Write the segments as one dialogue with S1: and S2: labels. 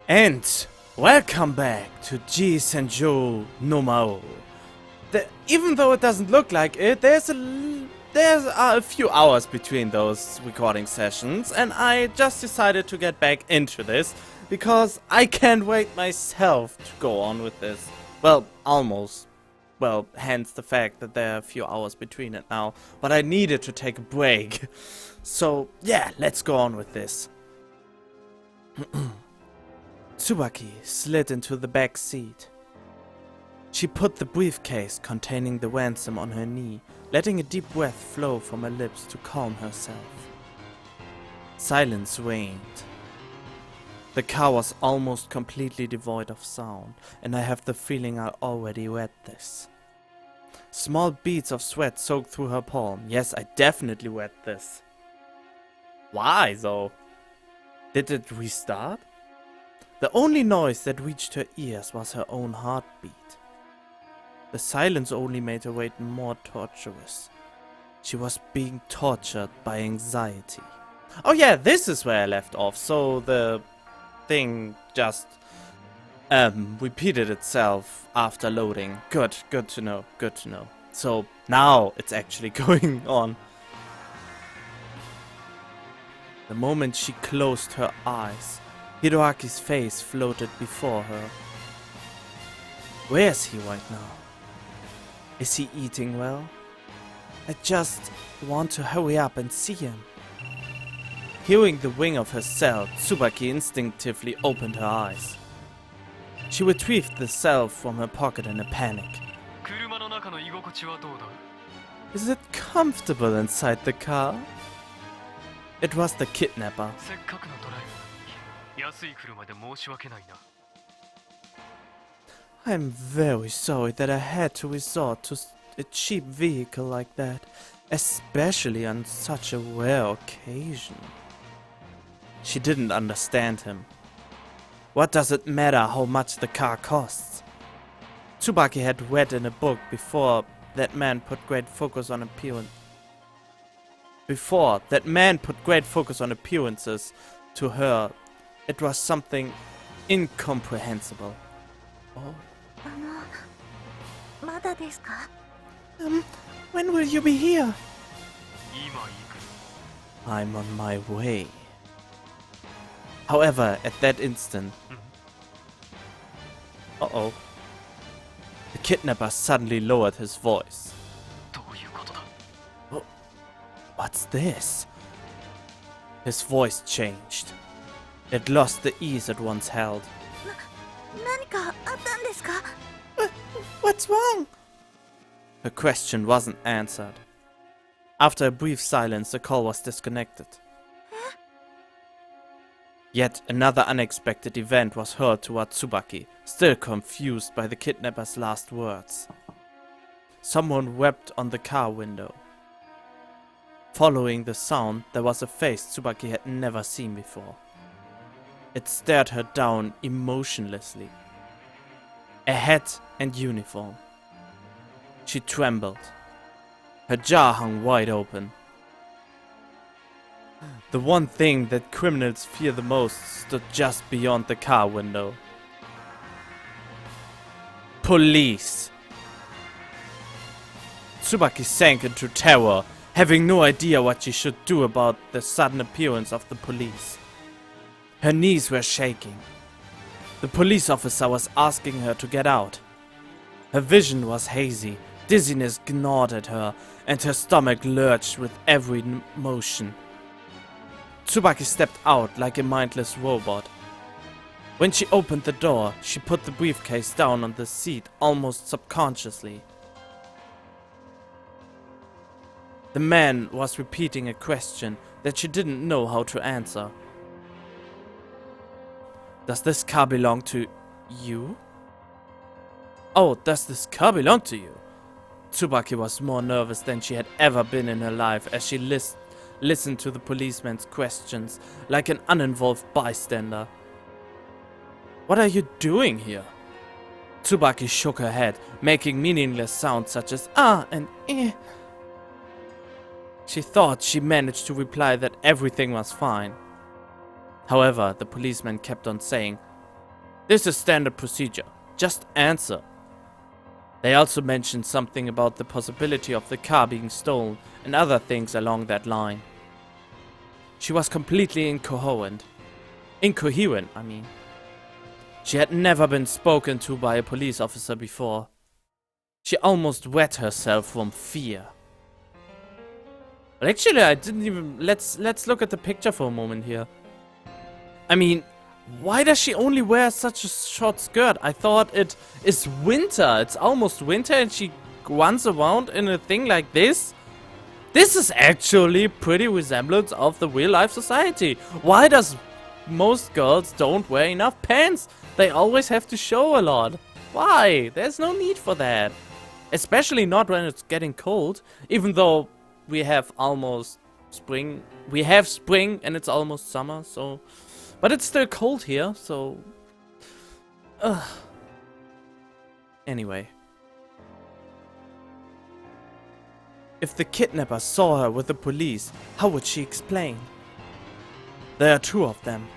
S1: And welcome back to G-Senjou no Maou. Even though it doesn't look like it, there's a few hours between those recording sessions, and I just decided to get back into this because I can't wait myself to go on with this. Well, almost. Well, hence the fact that there are a few hours between it now, but I needed to take a break. So, yeah, let's go on with this. Tsubaki slid into the back seat. She put the briefcase containing the ransom on her knee, letting a deep breath flow from her lips to calm herself. Silence reigned. The car was almost completely devoid of sound, and I have the feeling I already read this. Small beads of sweat soaked through her palm. Yes, I definitely read this. Why, though? Did it restart? The only noise that reached her ears was her own heartbeat. The silence only made her wait more torturous. She was being tortured by anxiety. Oh yeah, this is where I left off, so the thing just repeated itself after loading. Good to know. So now it's actually going on. The moment she closed her eyes, Hiroaki's face floated before her. Where is he right now? Is he eating well? I just want to hurry up and see him. Hearing the ring of her cell, Tsubaki instinctively opened her eyes. She retrieved the cell from her pocket in a panic. Is it comfortable inside the car? It was the kidnapper. I'm very sorry that I had to resort to a cheap vehicle like that, especially on such a rare occasion. She didn't understand him. What does it matter how much the car costs? Tsubaki had read in a book before that man put great focus on appearances. To her, it was something incomprehensible. Oh. When will you be here? I'm on my way. However, at that instant... Uh-oh. The kidnapper suddenly lowered his voice. Oh, what's this? His voice changed. It lost the ease it once held. What's wrong? Her question wasn't answered. After a brief silence, the call was disconnected. Yet another unexpected event was hurled toward Tsubaki, still confused by the kidnapper's last words. Someone wept on the car window. Following the sound, there was a face Tsubaki had never seen before. It stared her down emotionlessly. A hat and uniform. She trembled. Her jaw hung wide open. The one thing that criminals fear the most stood just beyond the car window. Police! Tsubaki sank into terror, having no idea what she should do about the sudden appearance of the police. Her knees were shaking. The police officer was asking her to get out. Her vision was hazy, dizziness gnawed at her, and her stomach lurched with every motion. Tsubaki stepped out like a mindless robot. When she opened the door, she put the briefcase down on the seat almost subconsciously. The man was repeating a question that she didn't know how to answer. Does this car belong to you? Oh, does this car belong to you? Tsubaki was more nervous than she had ever been in her life as she listened to the policeman's questions like an uninvolved bystander. What are you doing here? Tsubaki shook her head, making meaningless sounds such as ah and eh. She thought she managed to reply that everything was fine. However, the policeman kept on saying, This is standard procedure. Just answer. They also mentioned something about the possibility of the car being stolen and other things along that line. She was completely incoherent. Incoherent, I mean. She had never been spoken to by a police officer before. She almost wet herself from fear. But actually, I didn't even... Let's look at the picture for a moment here. I mean, why does she only wear such a short skirt? I thought it is winter. It's almost winter and she runs around in a thing like this? This is actually pretty resemblance of the real life society. Why does most girls don't wear enough pants? They always have to show a lot. Why? There's no need for that. Especially not when it's getting cold. Even though we have almost spring. We have spring and it's almost summer, so... But it's still cold here, so... Anyway. If the kidnapper saw her with the police, how would she explain? There are 2 of them.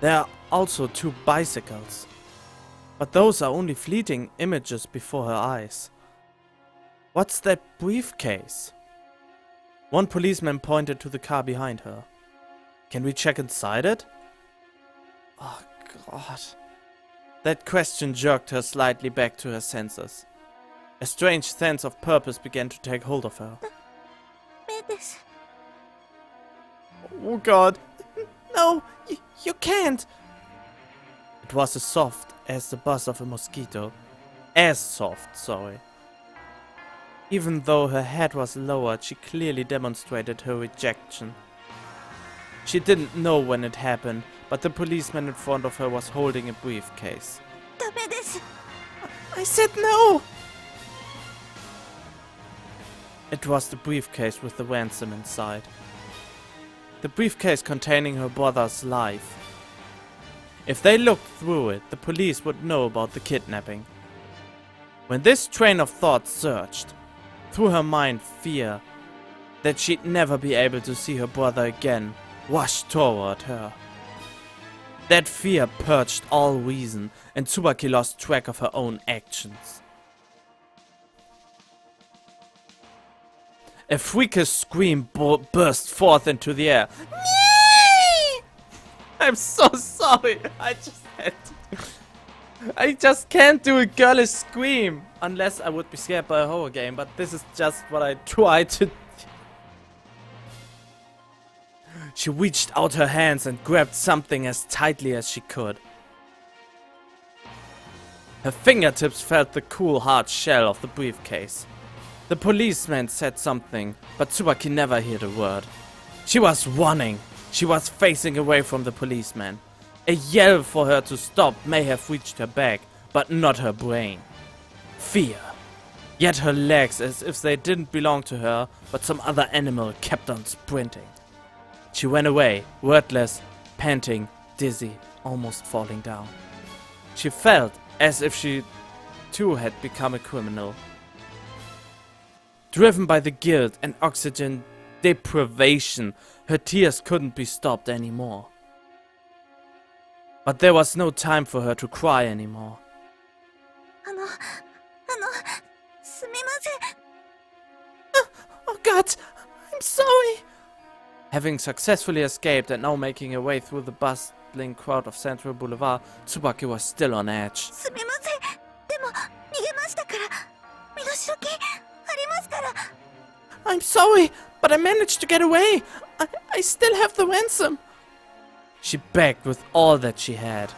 S1: There are also 2 bicycles. But those are only fleeting images before her eyes. What's that briefcase? One policeman pointed to the car behind her. Can we check inside it? Oh god. That question jerked her slightly back to her senses. A strange sense of purpose began to take hold of her. Oh god. No, you can't. It was as soft as the buzz of a mosquito. As soft, sorry. Even though her head was lowered, she clearly demonstrated her rejection. She didn't know when it happened, but the policeman in front of her was holding a briefcase. I said no! It was the briefcase with the ransom inside. The briefcase containing her brother's life. If they looked through it, the police would know about the kidnapping. When this train of thought surged, through her mind fear that she'd never be able to see her brother again rushed toward her. That fear purged all reason, and Tsubaki lost track of her own actions. A freakish scream burst forth into the air. I'm so sorry. I just can't do a girlish scream. Unless I would be scared by a horror game, but this is just what I try to... She reached out her hands and grabbed something as tightly as she could. Her fingertips felt the cool hard shell of the briefcase. The policeman said something, but Tsubaki never heard a word. She was running. She was facing away from the policeman. A yell for her to stop may have reached her back, but not her brain. Fear. Yet her legs, as if they didn't belong to her, but some other animal, kept on sprinting. She ran away, wordless, panting, dizzy, almost falling down. She felt as if she too had become a criminal. Driven by the guilt and oxygen deprivation, her tears couldn't be stopped anymore. But there was no time for her to cry anymore. Oh god, I'm sorry. Having successfully escaped and now making her way through the bustling crowd of Central Boulevard, Tsubaki was still on edge. I'm sorry, but I managed to get away. I still have the ransom. She begged with all that she had.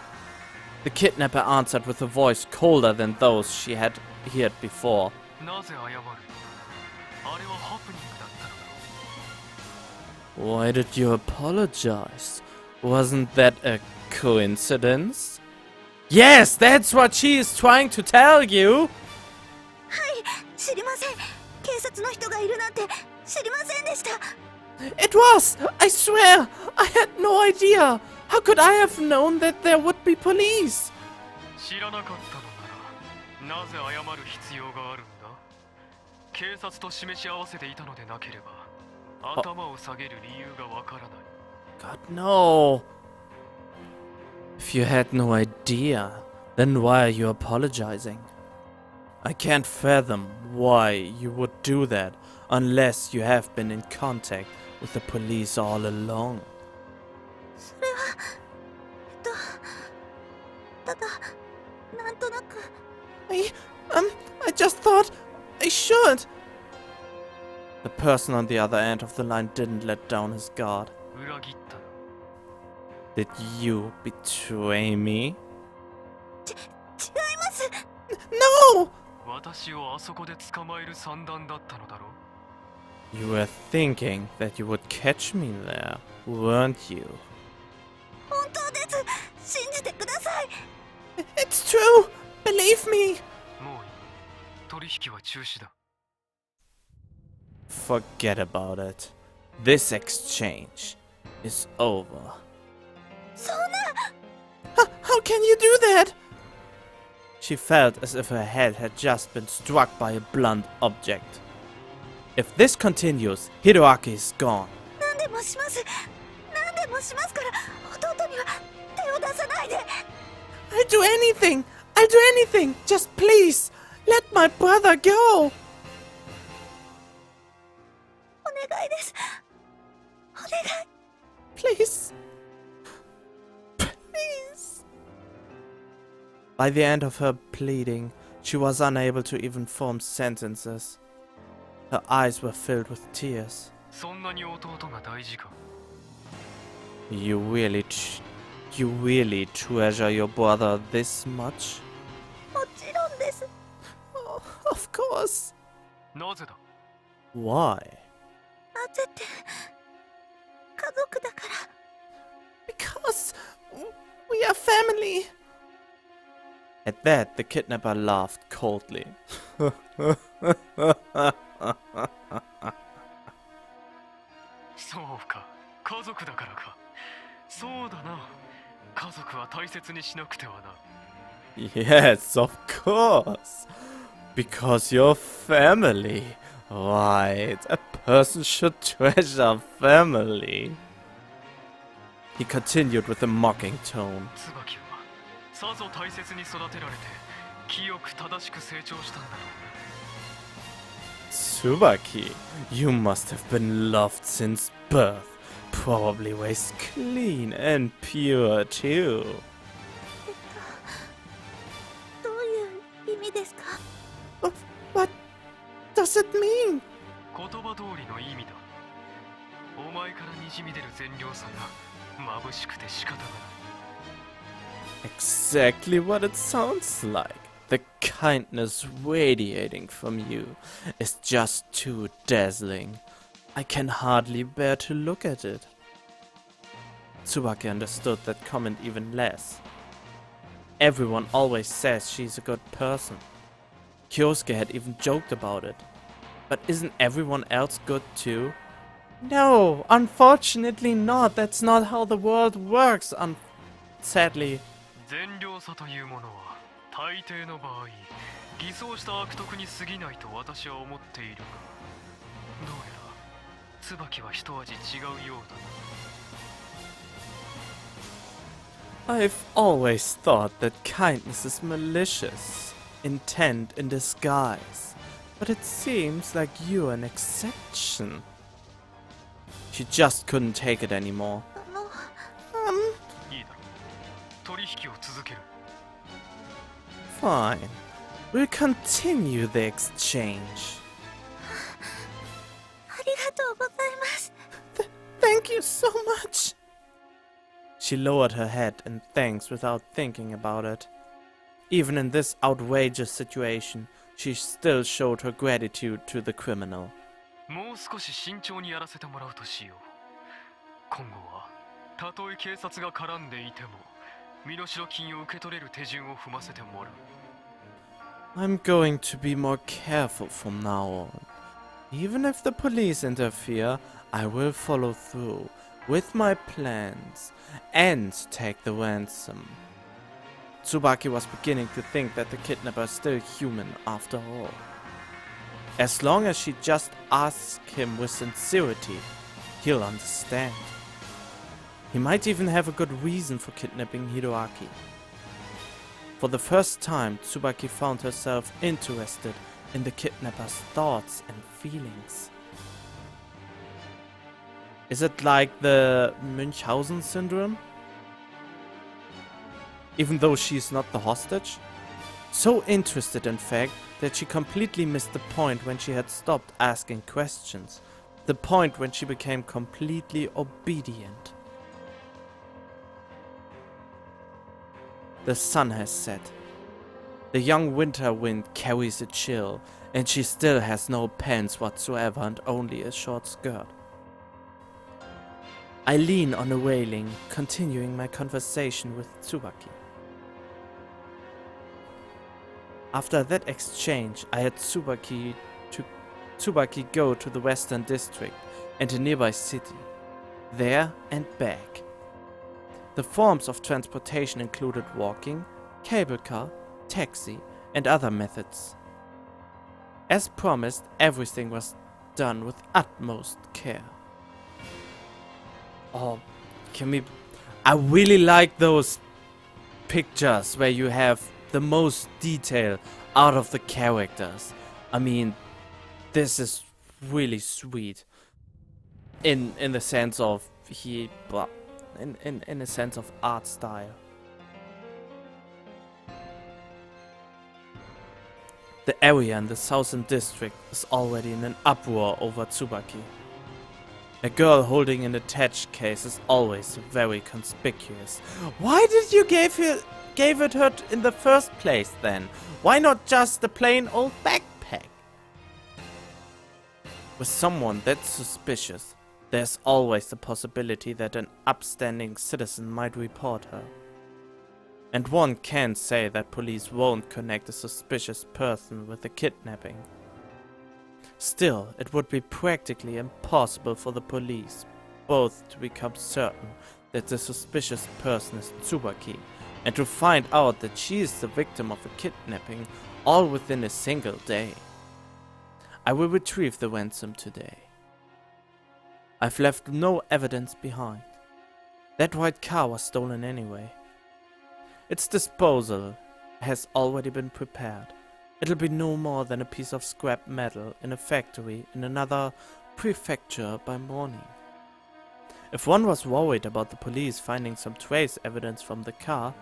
S1: The kidnapper answered with a voice colder than those she had heard before. Why did you apologize? Wasn't that a coincidence? Yes, that's what she is trying to tell you! It was! I swear! I had no idea! How could I have known that there would be police? God, no! If you had no idea, then why are you apologizing? I can't fathom why you would do that unless you have been in contact with the police all along.
S2: それはただなんとなく
S1: I just thought I should. The person on the other end of the line didn't let down his guard.
S3: 裏切ったな。
S1: Did you betray me?
S2: 違います
S1: No!
S3: 私をあそこで捕まえる算段だったのだろう。
S1: You were thinking that you would catch me there, weren't you?
S2: 本当です信じてください
S1: It's true! Believe me!
S3: もういい。取引は中止だ。
S1: Forget about it. This exchange is over.
S2: そんな
S1: How can you do that? She felt as if her head had just been struck by a blunt object. If this continues, Hiroaki is gone.
S2: 何でもします何でもしますから弟には手を出さないで
S1: I'll do anything! I'll do anything! Just please, let my brother go!
S2: お願いですお願い
S1: Please. Please. By the end of her pleading, she was unable to even form sentences. Her eyes were filled with tears.
S3: そんなに弟が大事か。
S1: You really treasure your brother this much?
S2: もちろんです
S1: Oh, of course.
S3: なぜだ。
S1: Why?
S2: なぜって家族だから
S1: Because we are family. At that, the kidnapper laughed coldly.
S3: そうか、家族だからか。そうだな。家族は大切にしなくてはな。
S1: Yes, of course. Because you're family. Right. A person should treasure family. He continued with a mocking tone.
S3: 椿はさぞ大切に育てられて清く正しく成長したんだろう。
S1: Tsubaki, you must have been loved since birth. Probably raised clean and pure too.
S2: どういう意味ですか
S1: What does it mean?
S3: 言葉通りの意味だ。お前からにじみ出る善良さが眩しくて仕方がない。
S1: Exactly what it sounds like. The kindness radiating from you is just too dazzling. I can hardly bear to look at it. Tsubaki understood that comment even less. Everyone always says she's a good person. Kyosuke had even joked about it. But isn't everyone else good too? No, unfortunately not. That's not how the world works, sadly.
S3: 善良さというものは大抵の場合偽装した悪徳に過ぎないと私は思っているが、どうやら椿は一味違うようだな。
S1: I've always thought that kindness is malicious, intent in disguise, but it seems like you're an exception. She just couldn't take it anymore.
S2: あの
S3: いいだろう。取引を続ける。
S1: Fine. We'll continue the exchange.
S2: ありがとうございます
S1: Thank you so much. She lowered her head in thanks without thinking about it. Even in this outrageous situation, she still showed her gratitude to the criminal.
S3: もう少し慎重にやらせてもらうとしよう。今後はたとえ警察が絡んでいても身代金を受け取れる手順を踏ませてもらう。
S1: I'm going to be more careful from now on. Even if the police interfere, I will follow through with my plans and take the ransom. Tsubaki was beginning to think that the kidnapper is still human after all. As long as she just asks him with sincerity, he'll understand. He might even have a good reason for kidnapping Hiroaki. For the first time, Tsubaki found herself interested in the kidnapper's thoughts and feelings. Is it like the Münchhausen syndrome? Even though she's not the hostage? So interested, in fact, that she completely missed the point when she had stopped asking questions. The point when she became completely obedient. The sun has set. The young winter wind carries a chill, and she still has no pants whatsoever and only a short skirt. I lean on a railing, continuing my conversation with Tsubaki. After that exchange, I had Tsubaki go to the Western District and a nearby city, there and back. The forms of transportation included walking, cable car, taxi, and other methods. As promised, everything was done with utmost care. Oh, I really like those pictures where you have the most detail out of the characters. I mean, this is really sweet. In the sense of in a sense of art style. The area in the southern district is already in an uproar over Tsubaki. A girl holding an attached case is always very conspicuous. Why did you gave it her in the first place then? Why not just a plain old backpack? With someone that's suspicious, there's always the possibility that an upstanding citizen might report her. And one can't say that police won't connect a suspicious person with a kidnapping. Still, it would be practically impossible for the police both to become certain that the suspicious person is Tsubaki and to find out that she is the victim of a kidnapping all within a single day. I will retrieve the ransom today. I've left no evidence behind. That white car was stolen anyway. Its disposal has already been prepared. It'll be no more than a piece of scrap metal in a factory in another prefecture by morning. If one was worried about the police finding some trace evidence from the car,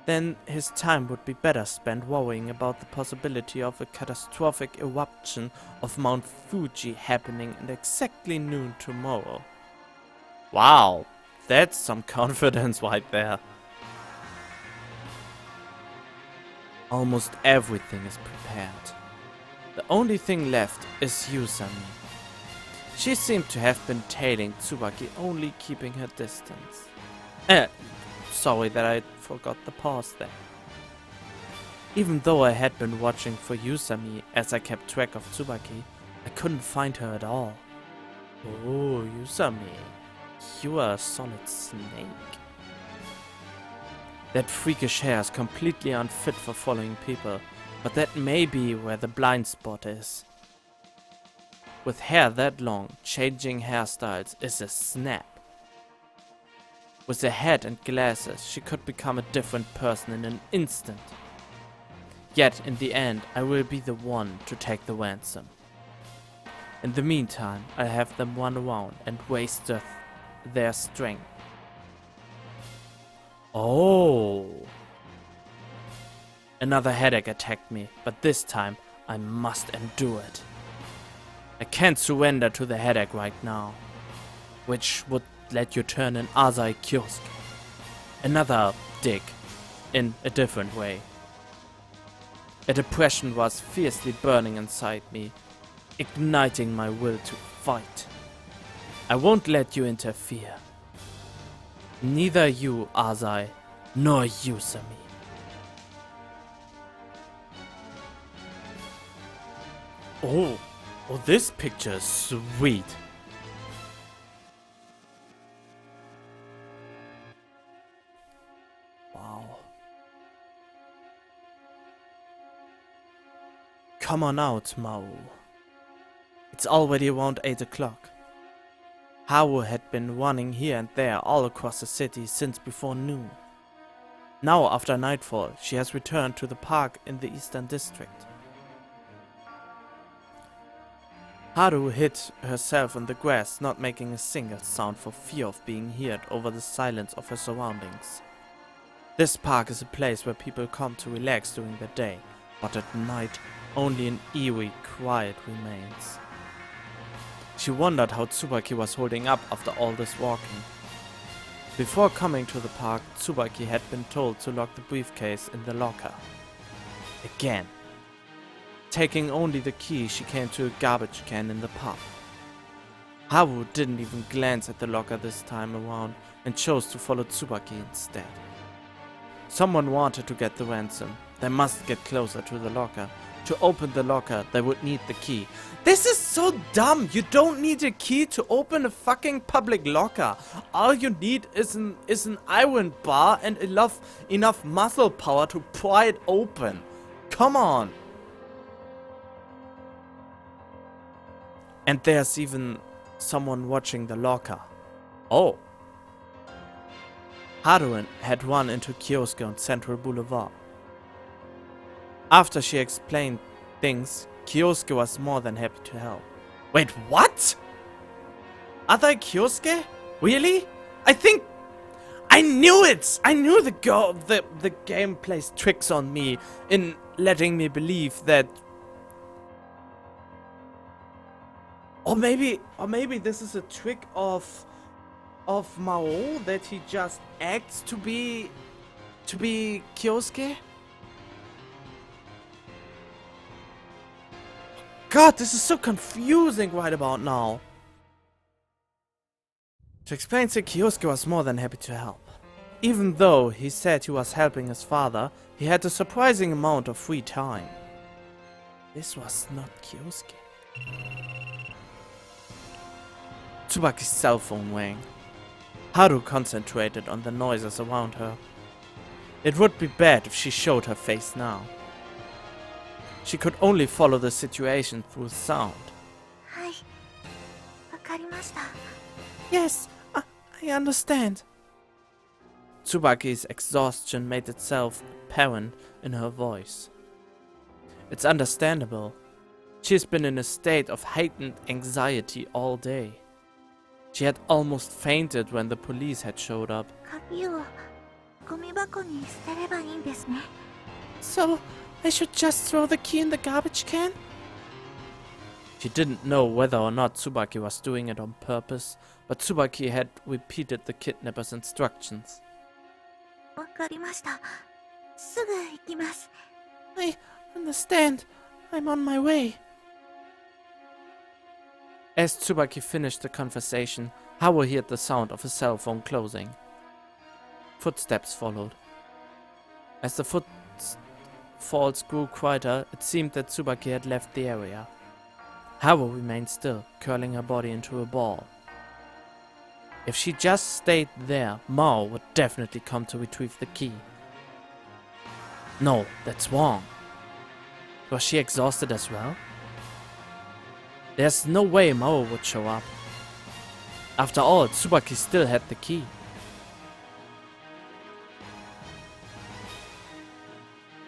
S1: then his time would be better spent worrying about the possibility of a catastrophic eruption of Mount Fuji happening at exactly noon tomorrow. Wow, that's some confidence right there. Almost everything is prepared. The only thing left is Yusami. She seemed to have been tailing Tsubaki, only keeping her distance. Sorry that I forgot the pause there. Even though I had been watching for Yusami as I kept track of Tsubaki, I couldn't find her at all. Oh, Yusami, you are a solid snake. That freakish hair is completely unfit for following people, but that may be where the blind spot is. With hair that long, changing hairstyles is a snap. With a hat and glasses, she could become a different person in an instant. Yet, in the end, I will be the one to take the ransom. In the meantime, I'll have them run around and waste their strength. Oh! Another headache attacked me, but this time I must endure it. I can't surrender to the headache right now, which would let you turn an Azai Kiosk. Another dig, in a different way. A depression was fiercely burning inside me, igniting my will to fight. I won't let you interfere. Neither you, Azai, nor Yusami. Oh, this picture is sweet. Wow. Come on out, Maou. It's already around 8 o'clock. Haru had been running here and there all across the city since before noon. Now, after nightfall, she has returned to the park in the Eastern District. Haru hid herself in the grass, not making a single sound for fear of being heard over the silence of her surroundings. This park is a place where people come to relax during the day, but at night only an eerie quiet remains. She wondered how Tsubaki was holding up after all this walking. Before coming to the park, Tsubaki had been told to lock the briefcase in the locker. Again. Taking only the key, she came to a garbage can in the park. Haru didn't even glance at the locker this time around and chose to follow Tsubaki instead. Someone wanted to get the ransom. They must get closer to the locker. To open the locker, they would need the key. This is so dumb! You don't need a key to open a fucking public locker. All you need is an iron bar and enough muscle power to pry it open. Come on! And there's even someone watching the locker. Oh. Haru had run into Kyosuke on Central Boulevard. After she explained things, Kyosuke was more than happy to help. Wait, what? Other Kyosuke? Really? I knew it! I knew the game plays tricks on me in letting me believe that. Or maybe this is a trick of Maou, that he just acts to be Kyosuke? God, this is so confusing right about now. To explain, Kyosuke was more than happy to help. Even though he said he was helping his father, he had a surprising amount of free time. This was not Kyosuke. Tsubaki's cell phone rang. Haru concentrated on the noises around her. It would be bad if she showed her face now. She could only follow the situation through sound.
S2: はい、わかりました。
S1: Yes, I understand. Tsubaki's exhaustion made itself apparent in her voice. It's understandable. She's been in a state of heightened anxiety all day. She had almost fainted when the police had showed up.
S2: 鍵をゴミ箱に捨てればいいんですね。
S1: So, I should just throw the key in the garbage can? She didn't know whether or not Tsubaki was doing it on purpose, but Tsubaki had repeated the kidnapper's instructions.
S2: わかりました。すぐ行きます。
S1: I understand. I'm on my way. As Tsubaki finished the conversation, Haru heard the sound of a cell phone closing. Footsteps followed. As the footfalls grew quieter, it seemed that Tsubaki had left the area. Haru remained still, curling her body into a ball. If she just stayed there, Maou would definitely come to retrieve the key. No, that's wrong. Was she exhausted as well? There's no way Maou would show up. After all, Tsubaki still had the key.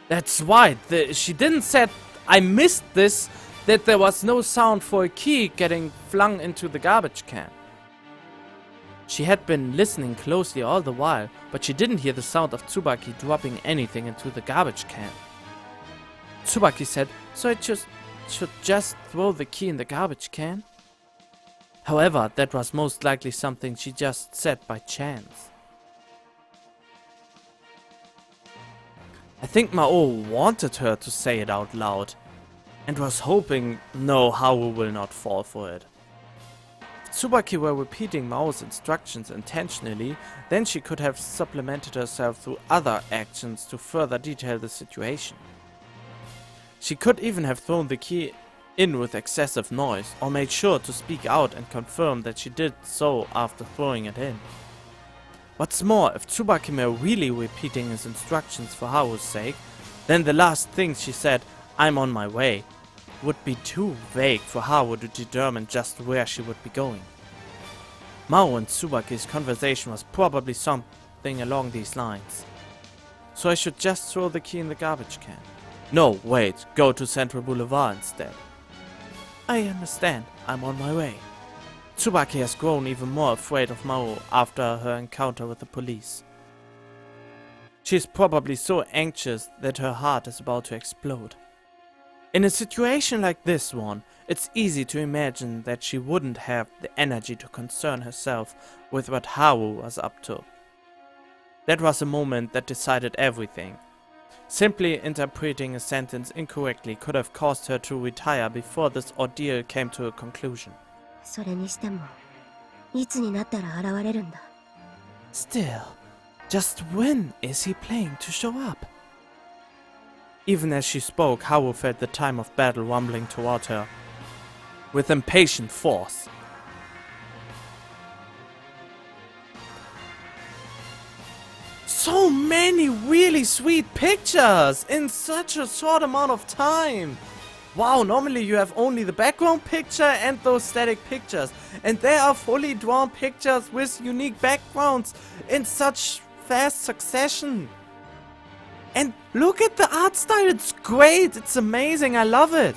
S1: That's right, she didn't say, I missed this, that there was no sound for a key getting flung into the garbage can. She had been listening closely all the while, but she didn't hear the sound of Tsubaki dropping anything into the garbage can. Tsubaki said, so I should just throw the key in the garbage can? However, that was most likely something she just said by chance. I think Maou wanted her to say it out loud, and was hoping no Haru will not fall for it. If Tsubaki were repeating Mao's instructions intentionally, then she could have supplemented herself through other actions to further detail the situation. She could even have thrown the key in with excessive noise, or made sure to speak out and confirm that she did so after throwing it in. What's more, if Tsubaki were really repeating his instructions for Haru's sake, then the last thing she said, I'm on my way, would be too vague for Haru to determine just where she would be going. Maou and Tsubaki's conversation was probably something along these lines. So I should just throw the key in the garbage can. No, wait, go to Central Boulevard instead. I understand, I'm on my way. Tsubaki has grown even more afraid of Maou after her encounter with the police. She is probably so anxious that her heart is about to explode. In a situation like this one, it's easy to imagine that she wouldn't have the energy to concern herself with what Haru was up to. That was a moment that decided everything. Simply interpreting a sentence incorrectly could have caused her to retire before this ordeal came to a conclusion.
S2: それにしてもいつになったら現れるんだ。
S1: Still, just when is he planning to show up? Even as she spoke, Haru felt the time of battle rumbling toward her with impatient force. So many really sweet pictures in such a short amount of time. Wow, normally you have only the background picture and those static pictures. And there are fully drawn pictures with unique backgrounds in such fast succession. And look at the art style, it's great, it's amazing, I love it.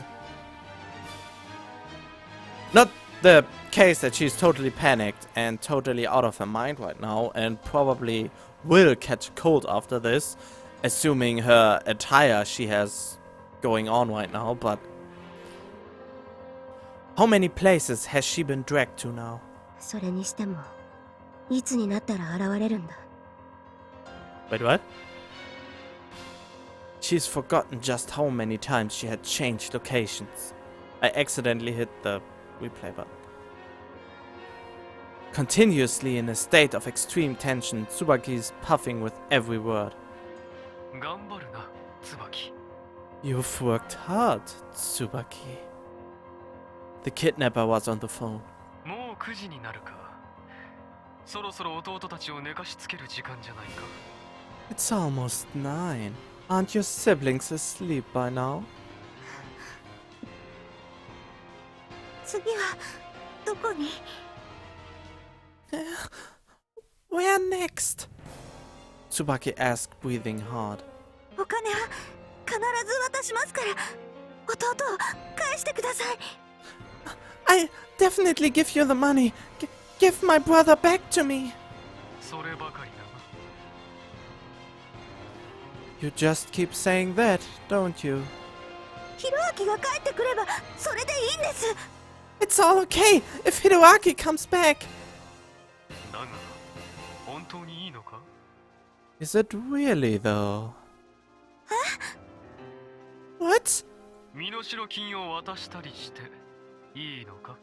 S1: Not the case that she's totally panicked and totally out of her mind right now and probably will catch a cold after this, assuming her attire she has going on right now, but how many places has she been dragged to now?
S2: それにしてもいつになったら現れるんだ。
S1: Wait, what? She's forgotten just how many times she had changed locations. I accidentally hit the replay button. Continuously in a state of extreme tension, Tsubaki is puffing with every word.
S3: 頑張るな、椿。
S1: You've worked hard, Tsubaki. The kidnapper was on the phone.
S3: もう9時になるか。そろそろ弟たちを寝かしつける時間じゃないか。
S1: It's almost 9. Aren't your siblings asleep by now?
S2: 次はどこに？
S1: Where next? Tsubaki asked, breathing hard.
S2: お金は必ず渡しますから弟を返してください。
S1: I definitely give you the money. Give my brother back to me.
S3: そればかりだが。
S1: You just keep saying that, don't you?
S2: ヒロアキが帰ってくればそれでいいんです。
S1: It's all okay if Hiroaki comes back.
S3: だが、本当にいいのか？
S1: Is it really though? What?
S3: 身代金を渡したりしていいのか？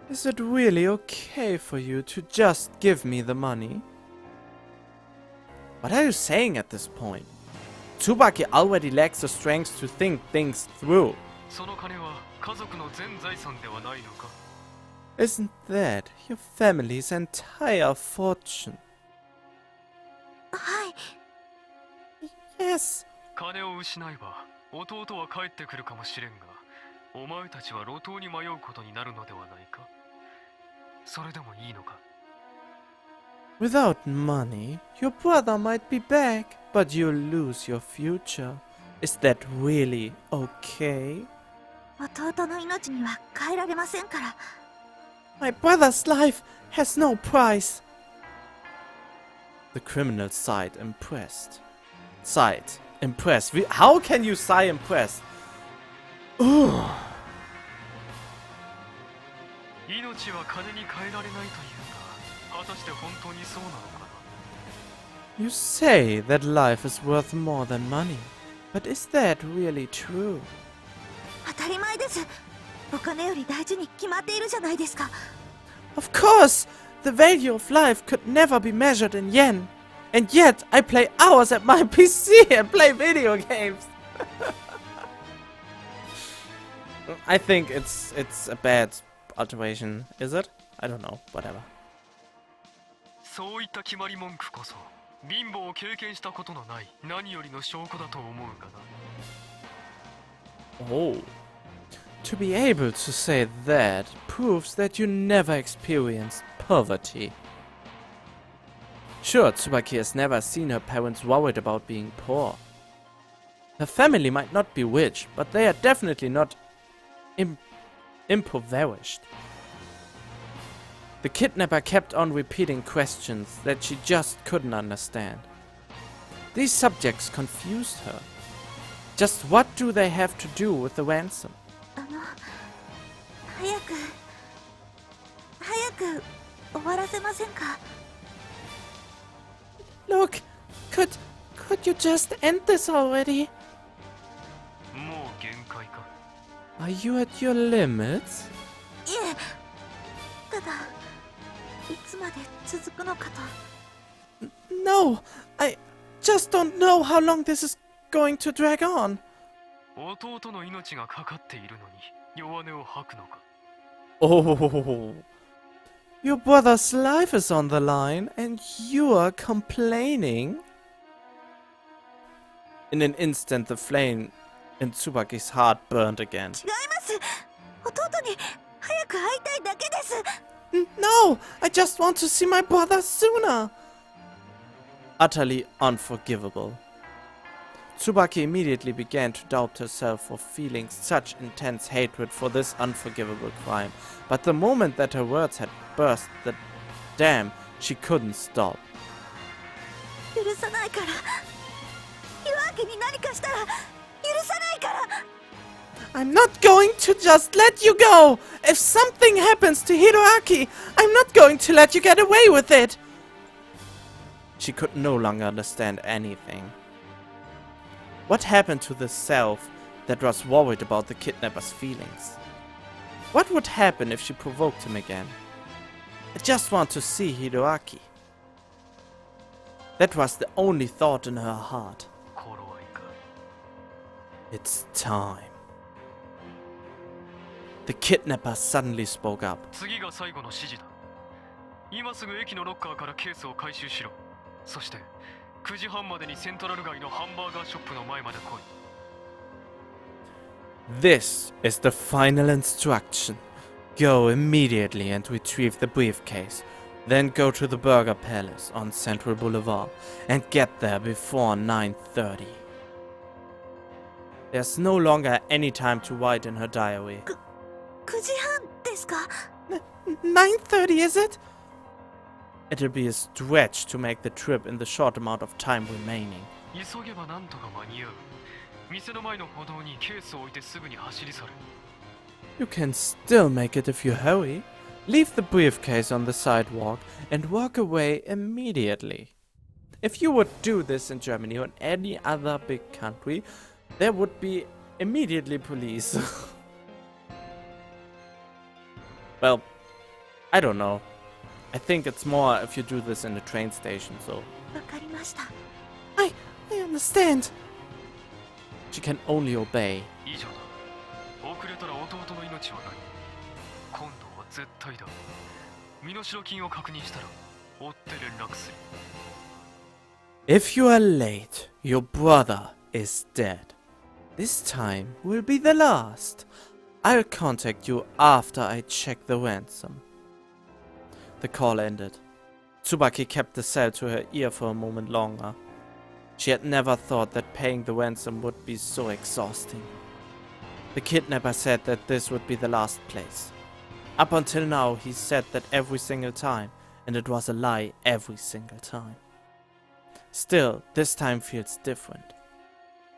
S1: Is it really okay for you to just give me the money? What are you saying at this point? Tsubaki already lacks the strength to think things through.
S3: その金は家族の全財産ではないのか？
S1: Isn't that your family's entire fortune?
S2: はい。
S1: Yes.
S3: 金を失えば弟は帰ってくるかもしれんが、お前たちは路頭に迷うことになるのではないか？それでもいいのか？
S1: Without money, your brother might be back, but you'll lose your future. Is that really okay?
S2: 弟の命には変えられませんから。
S1: My brother's life has no price. The criminal sighed, impressed. How can you sigh impressed? Ooh.
S3: 命は金に換えられないというが、果たして本当にそうなのかな？
S1: You say that life is worth more than money, but is that really true?
S2: 当たり前です。お金より大事に決まっているじゃないですか。
S1: Of course! The value of life could never be measured in yen. And yet, I play hours at my PC and play video games. I think it's a bad alteration, is it? I don't know, whatever.
S3: そういった決まり文句こそ、貧乏を経験したことのない何よりの証拠だと思うがな。
S1: Oh. To be able to say that proves that you never experienced poverty. Sure, Tsubaki has never seen her parents worried about being poor. Her family might not be rich, but they are definitely not impoverished. The kidnapper kept on repeating questions that she just couldn't understand. These subjects confused her. Just what do they have to do with the ransom?
S2: 早く終わらせませんか？
S1: Look, could you just end this already?
S3: もう限界か。
S1: Are you at your limits?
S2: いえ、ただいつまで続くのかと。
S1: No, I just don't know how long this is going to drag on.
S3: 弟の命がかかっているのに弱音を吐くのか。
S1: Oh, your brother's life is on the line and you are complaining? In an instant, the flame in Tsubaki's heart burned again.
S2: 違います。弟に早く会いたいだけです。
S1: No, I just want to see my brother sooner. Utterly unforgivable. Tsubaki immediately began to doubt herself for feeling such intense hatred for this unforgivable crime, but the moment that her words had burst the dam, she couldn't stop.
S2: 許さないから。夜明けに何かしたら許さないから。
S1: I'm not going to just let you go! If something happens to Hiroaki, I'm not going to let you get away with it! She could no longer understand anything. What happened to the self that was worried about the kidnapper's feelings? What would happen if she provoked him again? I just want to see Hiroaki. That was the only thought in her heart.
S3: 頃合いか。
S1: It's time. The kidnapper suddenly spoke up.
S3: 次が最後の指示だ。今すぐ駅のロッカーからケースを回収しろ。そして9時半までにセントラル街のハンバーガーショップの前まで来い。
S1: This is the final instruction. Go immediately and retrieve the briefcase. Then go to the Burger Palace on Central Boulevard and get there before 9:30. There's no longer any time to write in her diary.
S2: 9時半ですか？
S1: 9:30, is it? It'll be a stretch to make the trip in the short amount of time remaining.
S3: 急げばなんとか間に合う。店の前の歩道にケースを置いてすぐに走り去る。
S1: You can still make it if you hurry. Leave the briefcase on the sidewalk and walk away immediately. If you would do this in Germany or in any other big country, there would be immediately police. Well, I don't know. I think it's more if you do this in a train station, so...
S2: わかりました。
S1: I understand. She can only obey.
S3: 以上だ。遅れたら弟の命はない。今度は絶対だ。身代金を確認したら追って連絡する。
S1: If you are late, your brother is dead. This time will be the last. I'll contact you after I check the ransom. The call ended. Tsubaki kept the cell to her ear for a moment longer. She had never thought that paying the ransom would be so exhausting. The kidnapper said that this would be the last place. Up until now, he said that every single time, and it was a lie every single time. Still, this time feels different.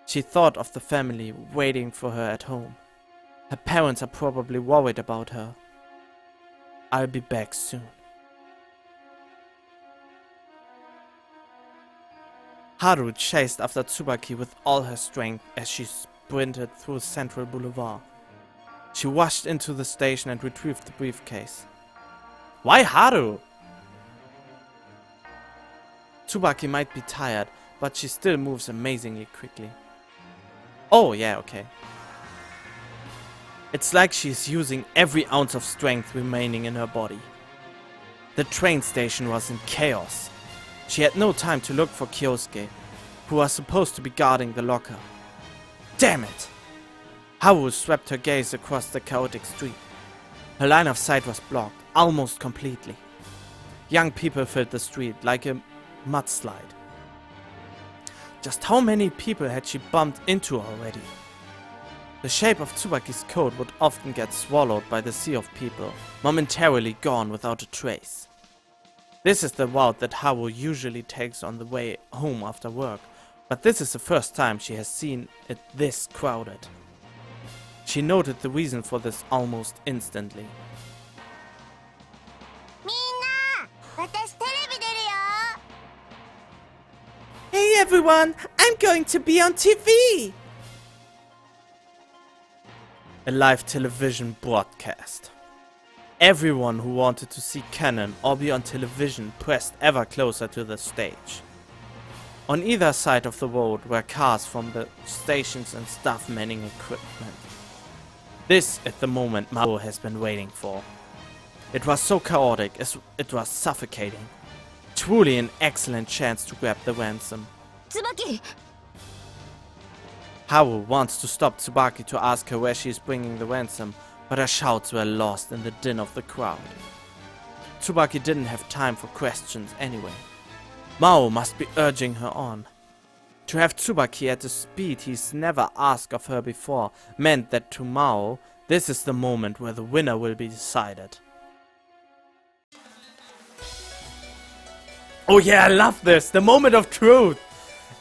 S1: She thought of the family waiting for her at home. Her parents are probably worried about her. I'll be back soon. Haru chased after Tsubaki with all her strength as she sprinted through Central Boulevard. She rushed into the station and retrieved the briefcase. Why Haru? Tsubaki might be tired, but she still moves amazingly quickly. Oh yeah, okay. It's like she's using every ounce of strength remaining in her body. The train station was in chaos. She had no time to look for Kyosuke, who was supposed to be guarding the locker. Damn it! Haru swept her gaze across the chaotic street. Her line of sight was blocked, almost completely. Young people filled the street like a mudslide. Just how many people had she bumped into already? The shape of Tsubaki's coat would often get swallowed by the sea of people, momentarily gone without a trace. This is the route that Haru usually takes on the way home after work, but this is the first time she has seen it this crowded. She noted the reason for this almost instantly. Hey everyone, I'm going to be on TV! A live television broadcast. Everyone who wanted to see Canon or be on television pressed ever closer to the stage. On either side of the road were cars from the stations and staff manning equipment. This is the moment Maou has been waiting for. It was so chaotic as it was suffocating. Truly an excellent chance to grab the ransom.
S2: Tsubaki!
S1: Haru wants to stop Tsubaki to ask her where she is bringing the ransom, but her shouts were lost in the din of the crowd. Tsubaki didn't have time for questions anyway. Maou must be urging her on. To have Tsubaki at a speed he's never asked of her before meant that to Maou, this is the moment where the winner will be decided. Oh yeah, I love this! The moment of truth!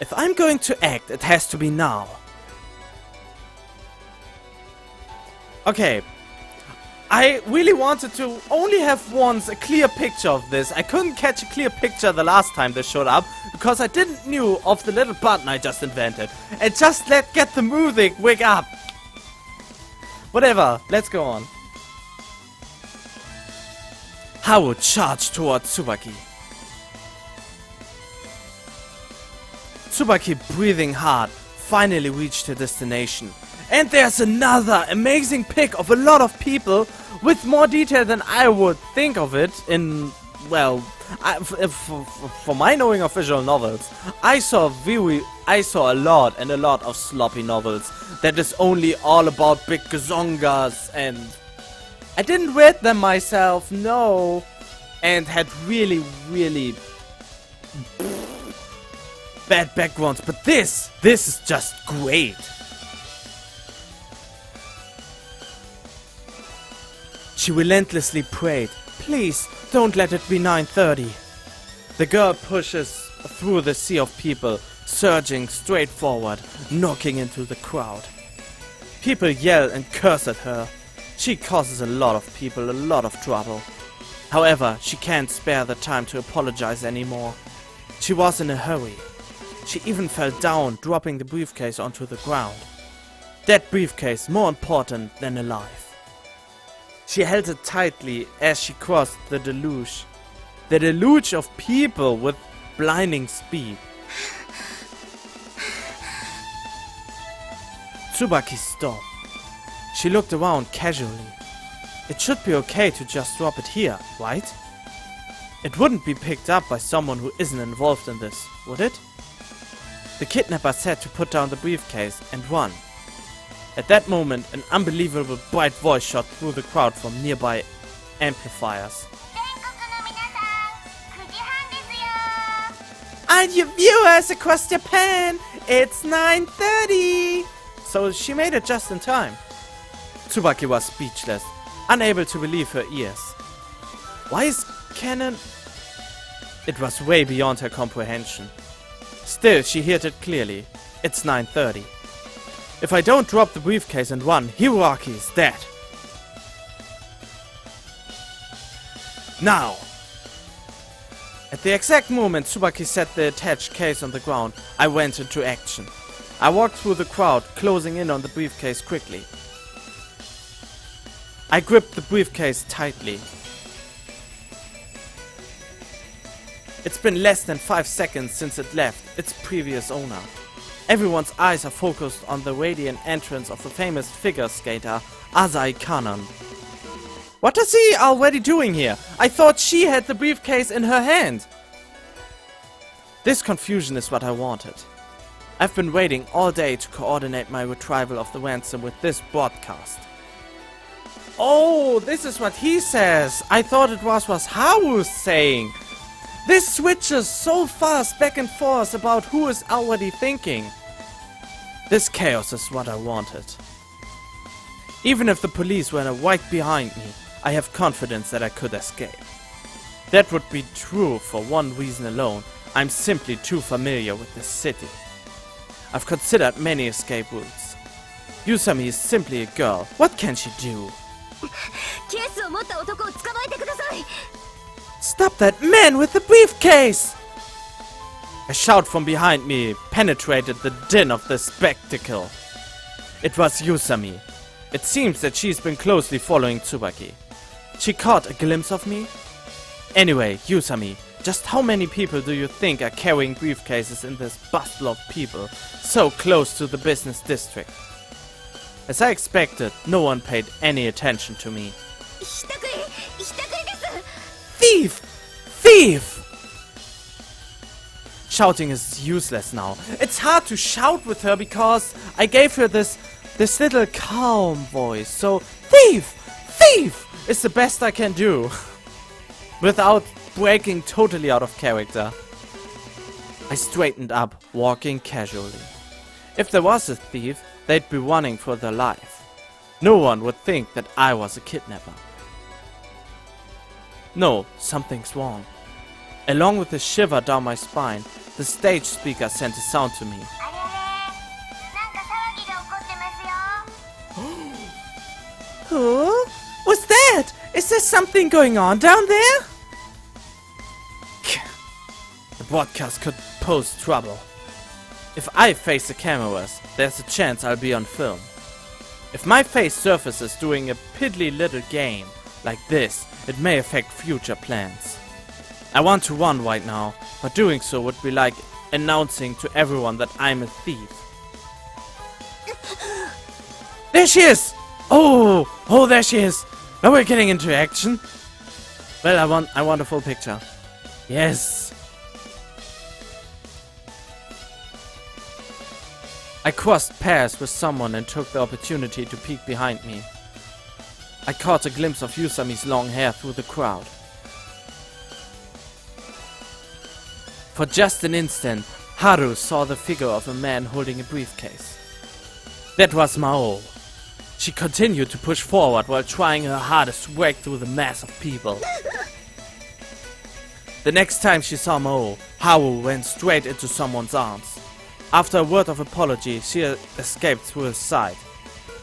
S1: If I'm going to act, it has to be now. Okay. I really wanted to only have once a clear picture of this. I couldn't catch a clear picture the last time they showed up because I didn't knew of the little button I just invented. And just get the music wake up. Whatever, let's go on. Haru charged towards Tsubaki. Tsubaki, breathing hard, finally reached her destination. And there's another amazing pic of a lot of people with more detail than I would think of it in, well, for my knowing of visual novels. I saw a lot of sloppy novels that is only all about big gazongas, and I didn't read them myself, no, and had really bad backgrounds, but this is just great. She relentlessly prayed, please don't let it be 9:30. The girl pushes through the sea of people, surging straight forward, knocking into the crowd. People yell and curse at her. She causes a lot of people a lot of trouble. However, she can't spare the time to apologize anymore. She was in a hurry. She even fell down, dropping the briefcase onto the ground. That briefcase more important than alive. She held it tightly as she crossed the deluge. The deluge of people with blinding speed. Tsubaki stopped. She looked around casually. It should be okay to just drop it here, right? It wouldn't be picked up by someone who isn't involved in this, would it? The kidnapper said to put down the briefcase and run. At that moment, an unbelievable bright voice shot through the crowd from nearby amplifiers. All you viewers across Japan, it's 9:30! So she made it just in time. Tsubaki was speechless, unable to believe her ears. Why is Canon... It was way beyond her comprehension. Still, she heard it clearly. It's 9:30. If I don't drop the briefcase and run, Hiroaki is dead. Now! At the exact moment Tsubaki set the attached case on the ground, I went into action. I walked through the crowd, closing in on the briefcase quickly. I gripped the briefcase tightly. It's been less than 5 seconds since it left its previous owner. Everyone's eyes are focused on the radiant entrance of the famous figure skater, Azai Kanon. What is he already doing here? I thought she had the briefcase in her hand. This confusion is what I wanted. I've been waiting all day to coordinate my retrieval of the ransom with this broadcast. Oh, this is what he says. I thought it was what Haru saying. This switches so fast back and forth about who is already thinking. This chaos is what I wanted. Even if the police were right behind me, I have confidence that I could escape. That would be true for one reason alone. I'm simply too familiar with this city. I've considered many escape routes. Yusami is simply a girl. What can she do?
S2: ケースを持った男を捕まえてください
S1: Stop that man with the briefcase! A shout from behind me penetrated the din of the spectacle. It was Yusami. It seems that she's been closely following Tsubaki. She caught a glimpse of me? Anyway, Yusami, just how many people do you think are carrying briefcases in this bustle of people so close to the business district? As I expected, no one paid any attention to me.
S2: ひったくりです
S1: Thief! Thief! Shouting is useless now. It's hard to shout with her because I gave her this little calm voice. So, thief! Thief! Is the best I can do. Without breaking totally out of character. I straightened up, walking casually. If there was a thief, they'd be running for their life. No one would think that I was a kidnapper. No, something's wrong. Along with a shiver down my spine, the stage speaker sent a sound to me. Huh? What's that? Is there something going on down there? The broadcast could pose trouble. If I face the cameras, there's a chance I'll be on film. If my face surfaces doing a piddly little game like this, it may affect future plans. I want to run right now, but doing so would be like announcing to everyone that I'm a thief. There she is! Oh, there she is! Now we're getting into action. Well, I want a full picture. Yes. I crossed paths with someone and took the opportunity to peek behind me. I caught a glimpse of Yusami's long hair through the crowd. For just an instant, Haru saw the figure of a man holding a briefcase. That was Maou. She continued to push forward while trying her hardest to break through the mass of people. The next time she saw Maou, Haru went straight into someone's arms. After a word of apology, she escaped through his side.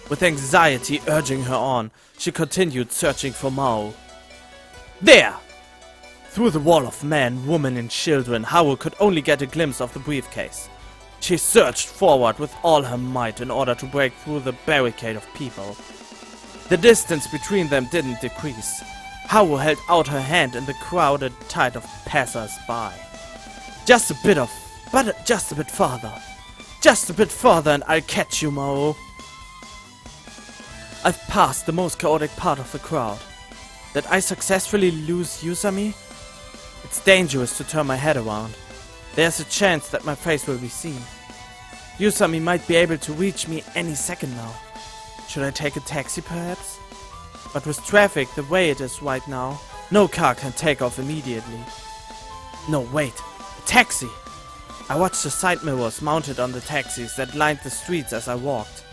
S1: With anxiety urging her on, she continued searching for Maou. There! Through the wall of men, women and children, Haru could only get a glimpse of the briefcase. She surged forward with all her might in order to break through the barricade of people. The distance between them didn't decrease. Haru held out her hand in the crowded tide of passers-by. Just a bit farther. Just a bit farther and I'll catch you, Maou. I've passed the most chaotic part of the crowd. Did I successfully lose Yusami? It's dangerous to turn my head around. There's a chance that my face will be seen. Yusami might be able to reach me any second now. Should I take a taxi perhaps? But with traffic the way it is right now, no car can take off immediately. No, wait. A taxi! I watched the side mirrors mounted on the taxis that lined the streets as I walked.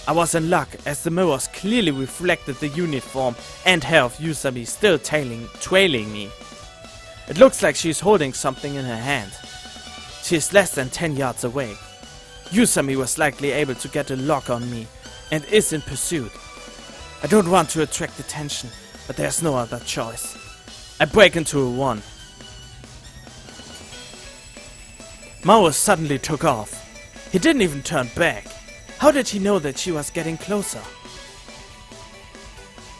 S1: I was in luck, as the mirrors clearly reflected the uniform and hair of Yusami still trailing me. It looks like she's holding something in her hand. She is less than 10 yards away. Yusami was likely able to get a lock on me, and is in pursuit. I don't want to attract attention, but there's no other choice. I break into a run. Maou suddenly took off. He didn't even turn back. How did he know that she was getting closer?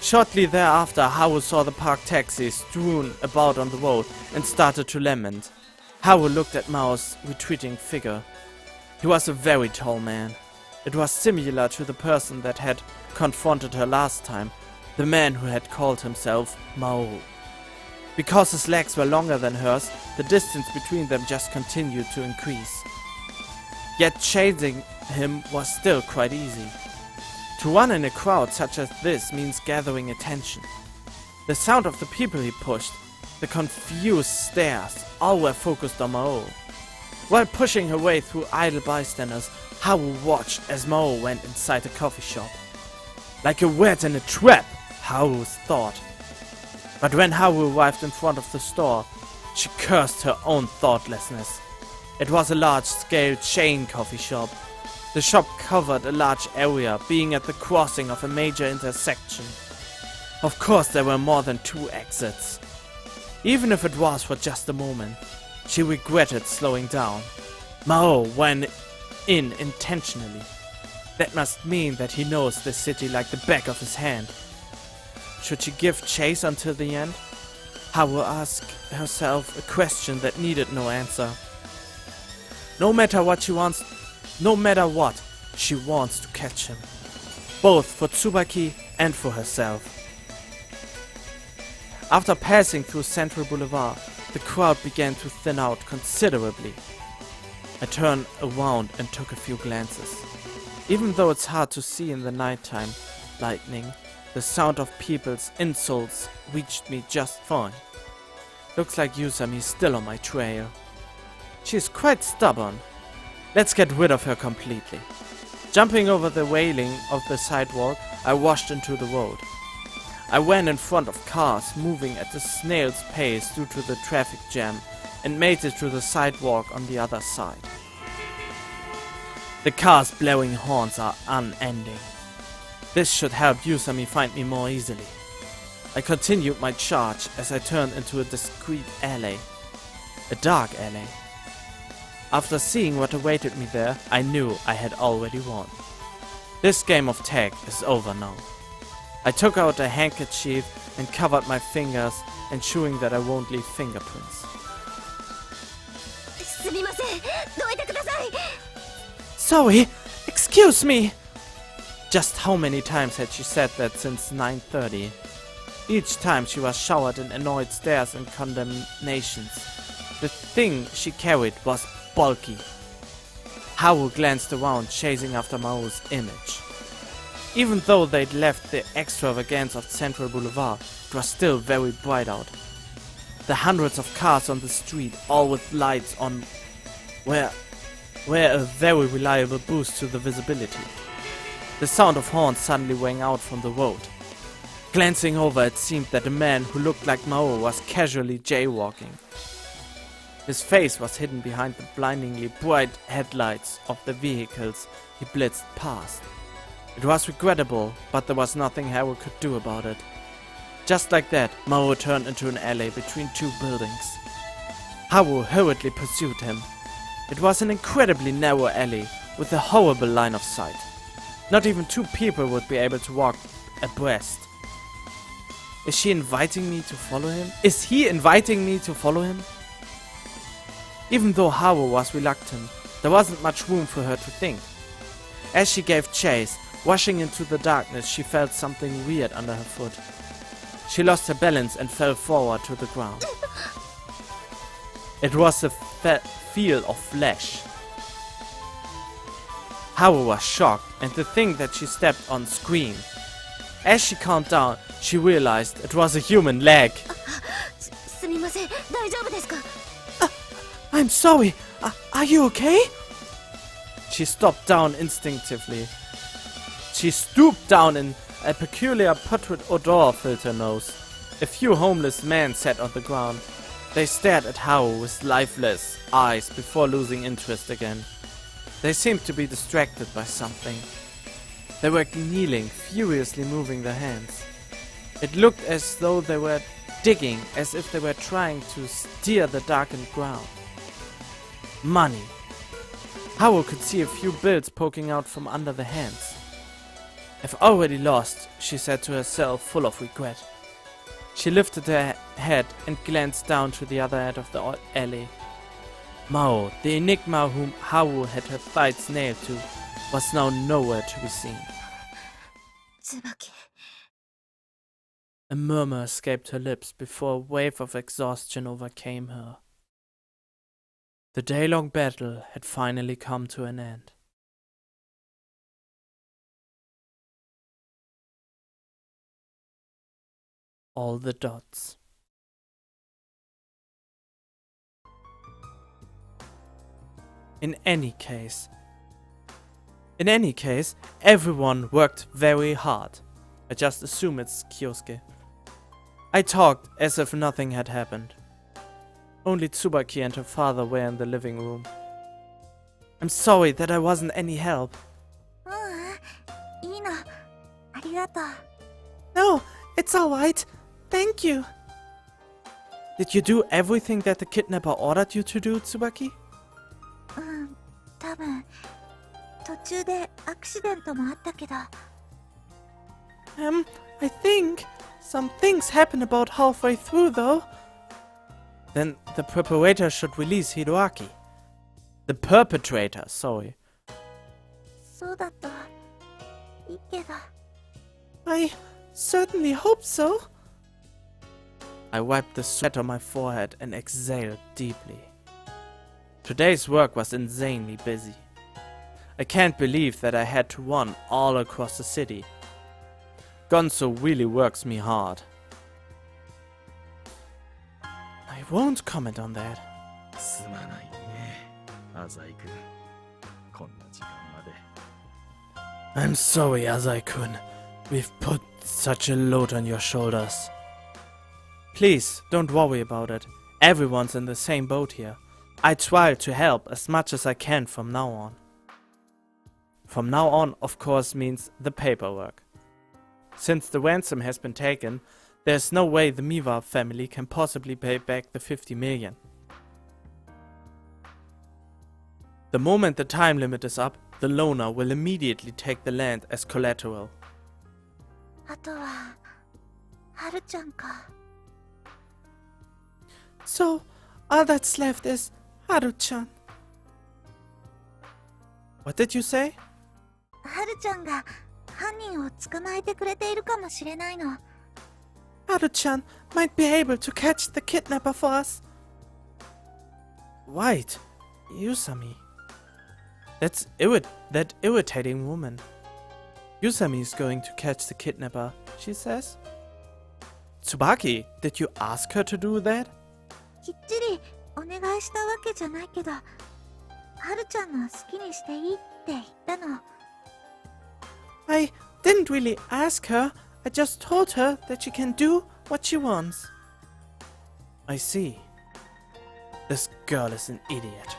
S1: Shortly thereafter, Haru saw the parked taxis strewn about on the road and started to lament. Haru looked at Mao's retreating figure. He was a very tall man. It was similar to the person that had confronted her last time, the man who had called himself Maou. Because his legs were longer than hers, the distance between them just continued to increase. Yet chasing him was still quite easy. To run in a crowd such as this means gathering attention. The sound of the people he pushed, the confused stares, all were focused on Maou. While pushing her way through idle bystanders, Haru watched as Maou went inside a coffee shop. Like a rat in a trap, Haru thought. But when Haru arrived in front of the store, she cursed her own thoughtlessness. It was a large-scale chain coffee shop. The shop covered a large area, being at the crossing of a major intersection. Of course, there were more than 2 exits. Even if it was for just a moment, she regretted slowing down. Maou went in intentionally. That must mean that he knows the city like the back of his hand. Should she give chase until the end? Haru asked herself a question that needed no answer. No matter what, she wants to catch him. Both for Tsubaki and for herself. After passing through Central Boulevard, the crowd began to thin out considerably. I turned around and took a few glances. Even though it's hard to see in the nighttime lightning, the sound of people's insults reached me just fine. Looks like Yusami's still on my trail. She's quite stubborn. Let's get rid of her completely. Jumping over the railing of the sidewalk, I washed into the road. I ran in front of cars moving at a snail's pace due to the traffic jam and made it to the sidewalk on the other side. The cars' blowing horns are unending. This should help Yusami find me more easily. I continued my charge as I turned into a discreet alley. A dark alley. After seeing what awaited me there, I knew I had already won. This game of tag is over now. I took out a handkerchief and covered my fingers, ensuring that I won't leave fingerprints. Sorry, excuse me! Just how many times had she said that since 9:30? Each time she was showered in annoyed stares and condemnations. The thing she carried was bulky. Haru glanced around, chasing after Mao's image. Even though they'd left the extravagance of Central Boulevard, it was still very bright out. The hundreds of cars on the street, all with lights on, were a very reliable boost to the visibility. The sound of horns suddenly rang out from the road. Glancing over, it seemed that a man who looked like Maou was casually jaywalking. His face was hidden behind the blindingly bright headlights of the vehicles he blitzed past. It was regrettable, but there was nothing Haru could do about it. Just like that, Maou turned into an alley between 2 buildings. Haru hurriedly pursued him. It was an incredibly narrow alley with a horrible line of sight. Not even 2 people would be able to walk abreast. Is she inviting me to follow him? Is he inviting me to follow him? Even though Haru was reluctant, there wasn't much room for her to think. As she gave chase, rushing into the darkness, she felt something weird under her foot. She lost her balance and fell forward to the ground. It was a feel of flesh. Haru was shocked, and the thing that she stepped on screamed. As she calmed down, she realized it was a human leg. I'm sorry. Are you okay? She stooped down instinctively. She stooped down in a peculiar putrid odor filled her nose. A few homeless men sat on the ground. They stared at Haru with lifeless eyes before losing interest again. They seemed to be distracted by something. They were kneeling, furiously moving their hands. It looked as though they were digging, as if they were trying to steer the darkened ground. Money. Haru could see a few bills poking out from under the hands. I've already lost, she said to herself, full of regret. She lifted her head and glanced down to the other end of the alley. Maou, the enigma whom Haru had her sights nailed to, was now nowhere to be seen. A murmur escaped her lips before a wave of exhaustion overcame her. The day-long battle had finally come to an end. All the dots. In any case, everyone worked very hard. I just assume it's Kyosuke. I talked as if nothing had happened. Only Tsubaki and her father were in the living room. I'm sorry that I wasn't any help.
S2: いいの。ありがとう。
S1: No, it's alright. Thank you. Did you do everything that the kidnapper ordered you to do, Tsubaki?
S2: 多分途中でアクシデントもあったけど。
S1: I think some things happened about halfway through, though. Then the perpetrator should release Hiroaki. The perpetrator, sorry.
S2: そうだといいけど。
S1: I certainly hope so. I wiped the sweat on my forehead and exhaled deeply. Today's work was insanely busy. I can't believe that I had to run all across the city. Gonzo really works me hard. I won't comment on that.
S4: すまないね、浅井君。こんな時間まで。
S1: I'm sorry, Azai-kun. We've put such a load on your shoulders. Please, don't worry about it. Everyone's in the same boat here. I try to help as much as I can from now on. From now on, of course, means the paperwork. Since the ransom has been taken, there's no way the Miwa family can possibly pay back the 50 million. The moment the time limit is up, the loaner will immediately take the land as collateral.
S2: あとははるちゃんか。
S1: So, all that's left is Haru-chan. What did you say?
S2: はるちゃんが犯人を捕まえてくれているかもしれないの。
S1: Haru-chan might be able to catch the kidnapper for us. Right, Yusami. That irritating woman. Yusami is going to catch the kidnapper, she says. Tsubaki, did you ask her to do that?
S2: きっちりお願いしたわけじゃないけど、はるちゃんの好きにしていいって言ったの。
S1: I didn't really ask her. I just told her that she can do what she wants. I see. This girl is an idiot.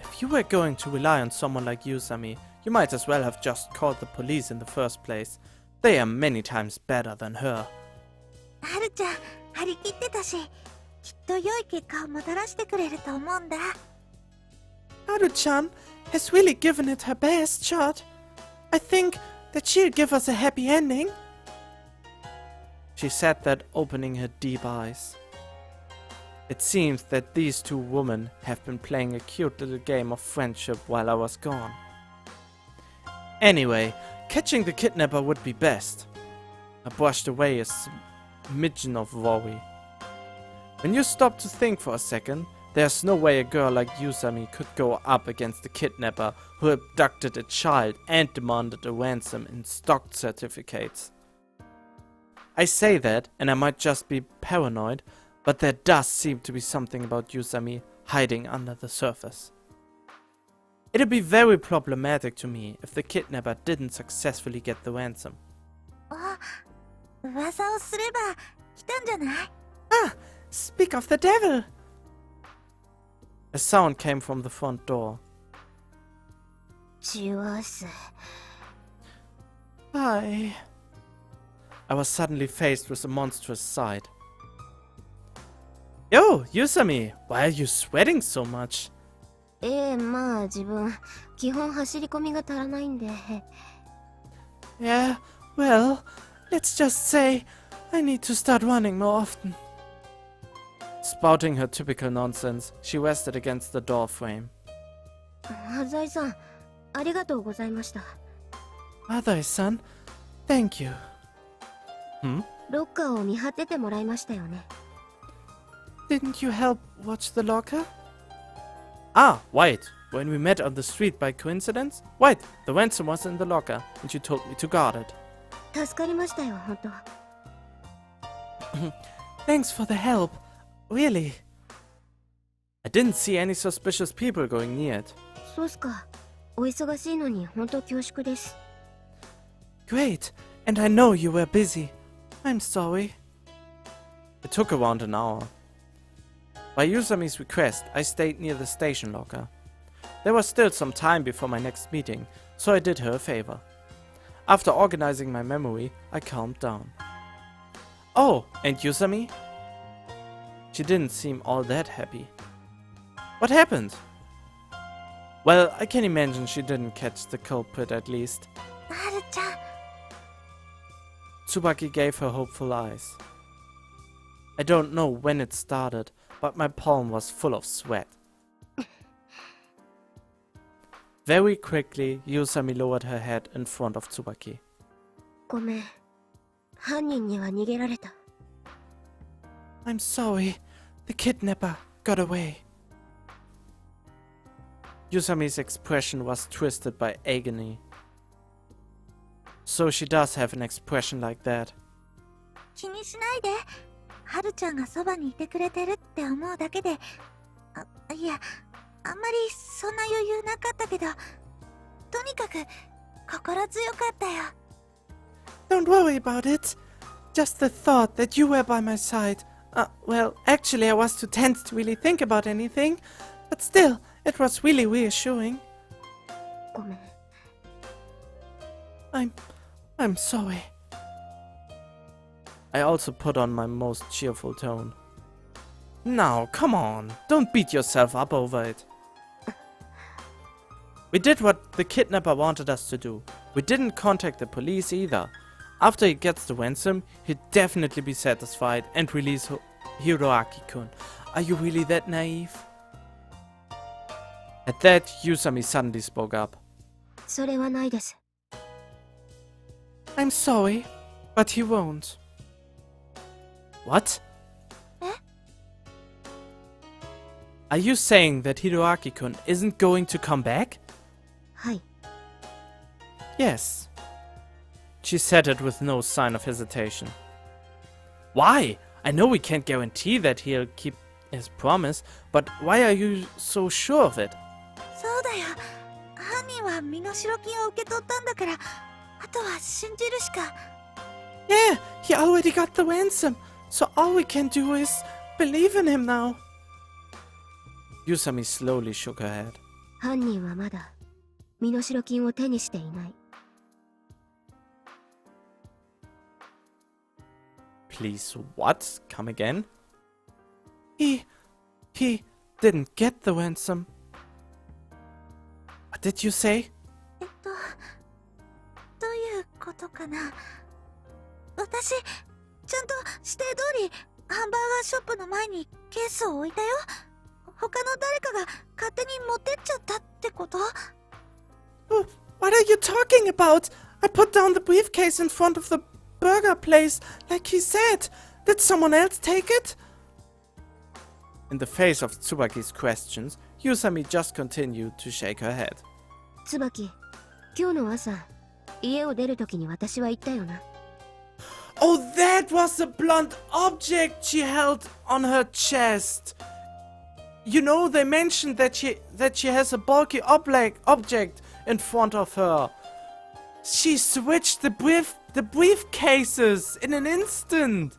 S1: If you were going to rely on someone like Yusami, you might as well have just called the police in the first place. They are many times better than her.
S2: はるちゃん張り切ってたし、きっと良い結果をもたらしてくれると思うんだ。
S1: Haru-chan has really given it her best shot. I think that she'll give us a happy ending. She said that, opening her deep eyes. It seems that these two women have been playing a cute little game of friendship while I was gone. Anyway, catching the kidnapper would be best. I brushed away a smidgen of worry. When you stop to think for a second, there's no way a girl like Yusami could go up against the kidnapper who abducted a child and demanded a ransom in stock certificates. I say that, and I might just be paranoid, but there does seem to be something about Yusami hiding under the surface. It'd be very problematic to me if the kidnapper didn't successfully get the ransom.
S2: あ、噂をすれば来たんじゃない？
S1: Ah! Speak of the devil! A sound came from the front door.
S2: ジュワス。
S1: I was suddenly faced with a monstrous sight. Yo, Yusami, why are you sweating so much?
S2: まあ自分基本走り込みが足らないんで。
S1: Yeah, well, let's just say I need to start running more often. Spouting her typical nonsense, she rested against the door frame.
S2: 浅井さん、ありがとうございました。
S1: Adai-san, thank you. Hmm?
S2: ロッカーを見張っててもらいましたよね。
S1: Didn't you help watch the locker? Ah, wait. When we met on the street by coincidence? Wait, the ransom was in the locker, and you told me to guard it.
S2: 助かりましたよ、本当。
S1: Thanks for the help. Really. I didn't see any suspicious people going near it.
S2: そうっすか。お忙しいのに本当恐縮です。
S1: Great, and I know you were busy. I'm sorry. It took around an hour. By Yusami's request, I stayed near the station locker. There was still some time before my next meeting, so I did her a favor. After organizing my memory, I calmed down. Oh, and Yusami? She didn't seem all that happy. What happened? Well, I can imagine she didn't catch the culprit at least.
S2: はるちゃん。
S1: Tsubaki gave her hopeful eyes. I don't know when it started, but my palm was full of sweat. Very quickly, Yusami lowered her head in front of Tsubaki.
S2: ごめん。犯人には逃げられた。
S1: I'm sorry. The kidnapper got away. Yusami's expression was twisted by agony. So she does have an expression like that.
S2: 気にしないで。はるちゃんがそばにいてくれてるって思うだけで。いや、あんまりそんな余裕なかったけど、とにかく心強かったよ。
S1: Don't worry about it. Just the thought that you were by my side. Well, actually I was too tense to really think about anything. But still, it was really reassuring.
S2: ごめん。
S1: I'm sorry. I also put on my most cheerful tone. Now, come on. Don't beat yourself up over it. We did what the kidnapper wanted us to do. We didn't contact the police either. After he gets the ransom, he'd definitely be satisfied and release Hiroaki-kun. Are you really that naive? At that, Yusami suddenly spoke up.
S2: それはないです。
S1: I'm sorry, but he won't. What? Are you saying that Hiroaki-kun isn't going to come back?
S2: はい。
S1: Yes. She said it with no sign of hesitation. Why? I know we can't guarantee that he'll keep his promise, but why are you so sure of it?
S2: そうだよ。犯人は身代金を受け取ったんだから、あとは信じるしか。
S1: Yeah, he already got the ransom, so all we can do is believe in him now. Yusami slowly shook her head.
S2: 犯人はまだ身代金を手にしていない。
S1: Please, what? Come again? He didn't get the ransom. What did you say?
S2: どういうことかな。私、ちゃんと指定通りハンバーガーショップの前にケースを置いたよ。他の誰かが勝手に持ってっちゃったってこと？
S1: What are you talking about? I put down the briefcase in front of the burger place, like he said. Did someone else take it? In the face of Tsubaki's questions, Yusami just continued to shake her head.
S2: 椿、今日の朝、家を出るときに私は言ったよな。
S1: Oh, that was the blunt object she held on her chest. You know, they mentioned that she has a bulky object in front of her. She switched the briefcases in an instant.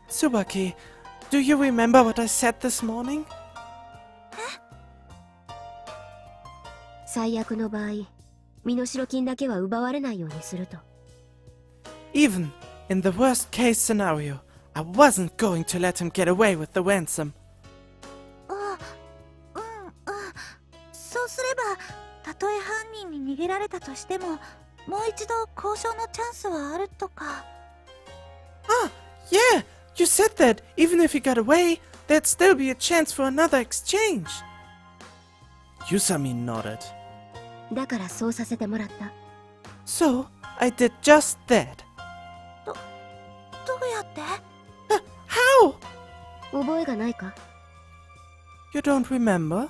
S1: Tsubaki, do you remember what I said this morning?
S2: 最悪の場合、身代金だけは奪われないようにすると。
S1: Even in the worst case scenario, I wasn't going to let him get away with the ransom.
S2: そうすれば、たとえ犯人に逃げられたとしても、もう一度交渉のチャンスはあるとか。
S1: Yeah, you said that even if he got away, there'd still be a chance for another exchange. Yusami nodded.
S2: だからそうさせてもらった。
S1: So, I did just that.
S2: どうやって？
S5: 覚えがないか？
S1: You don't remember?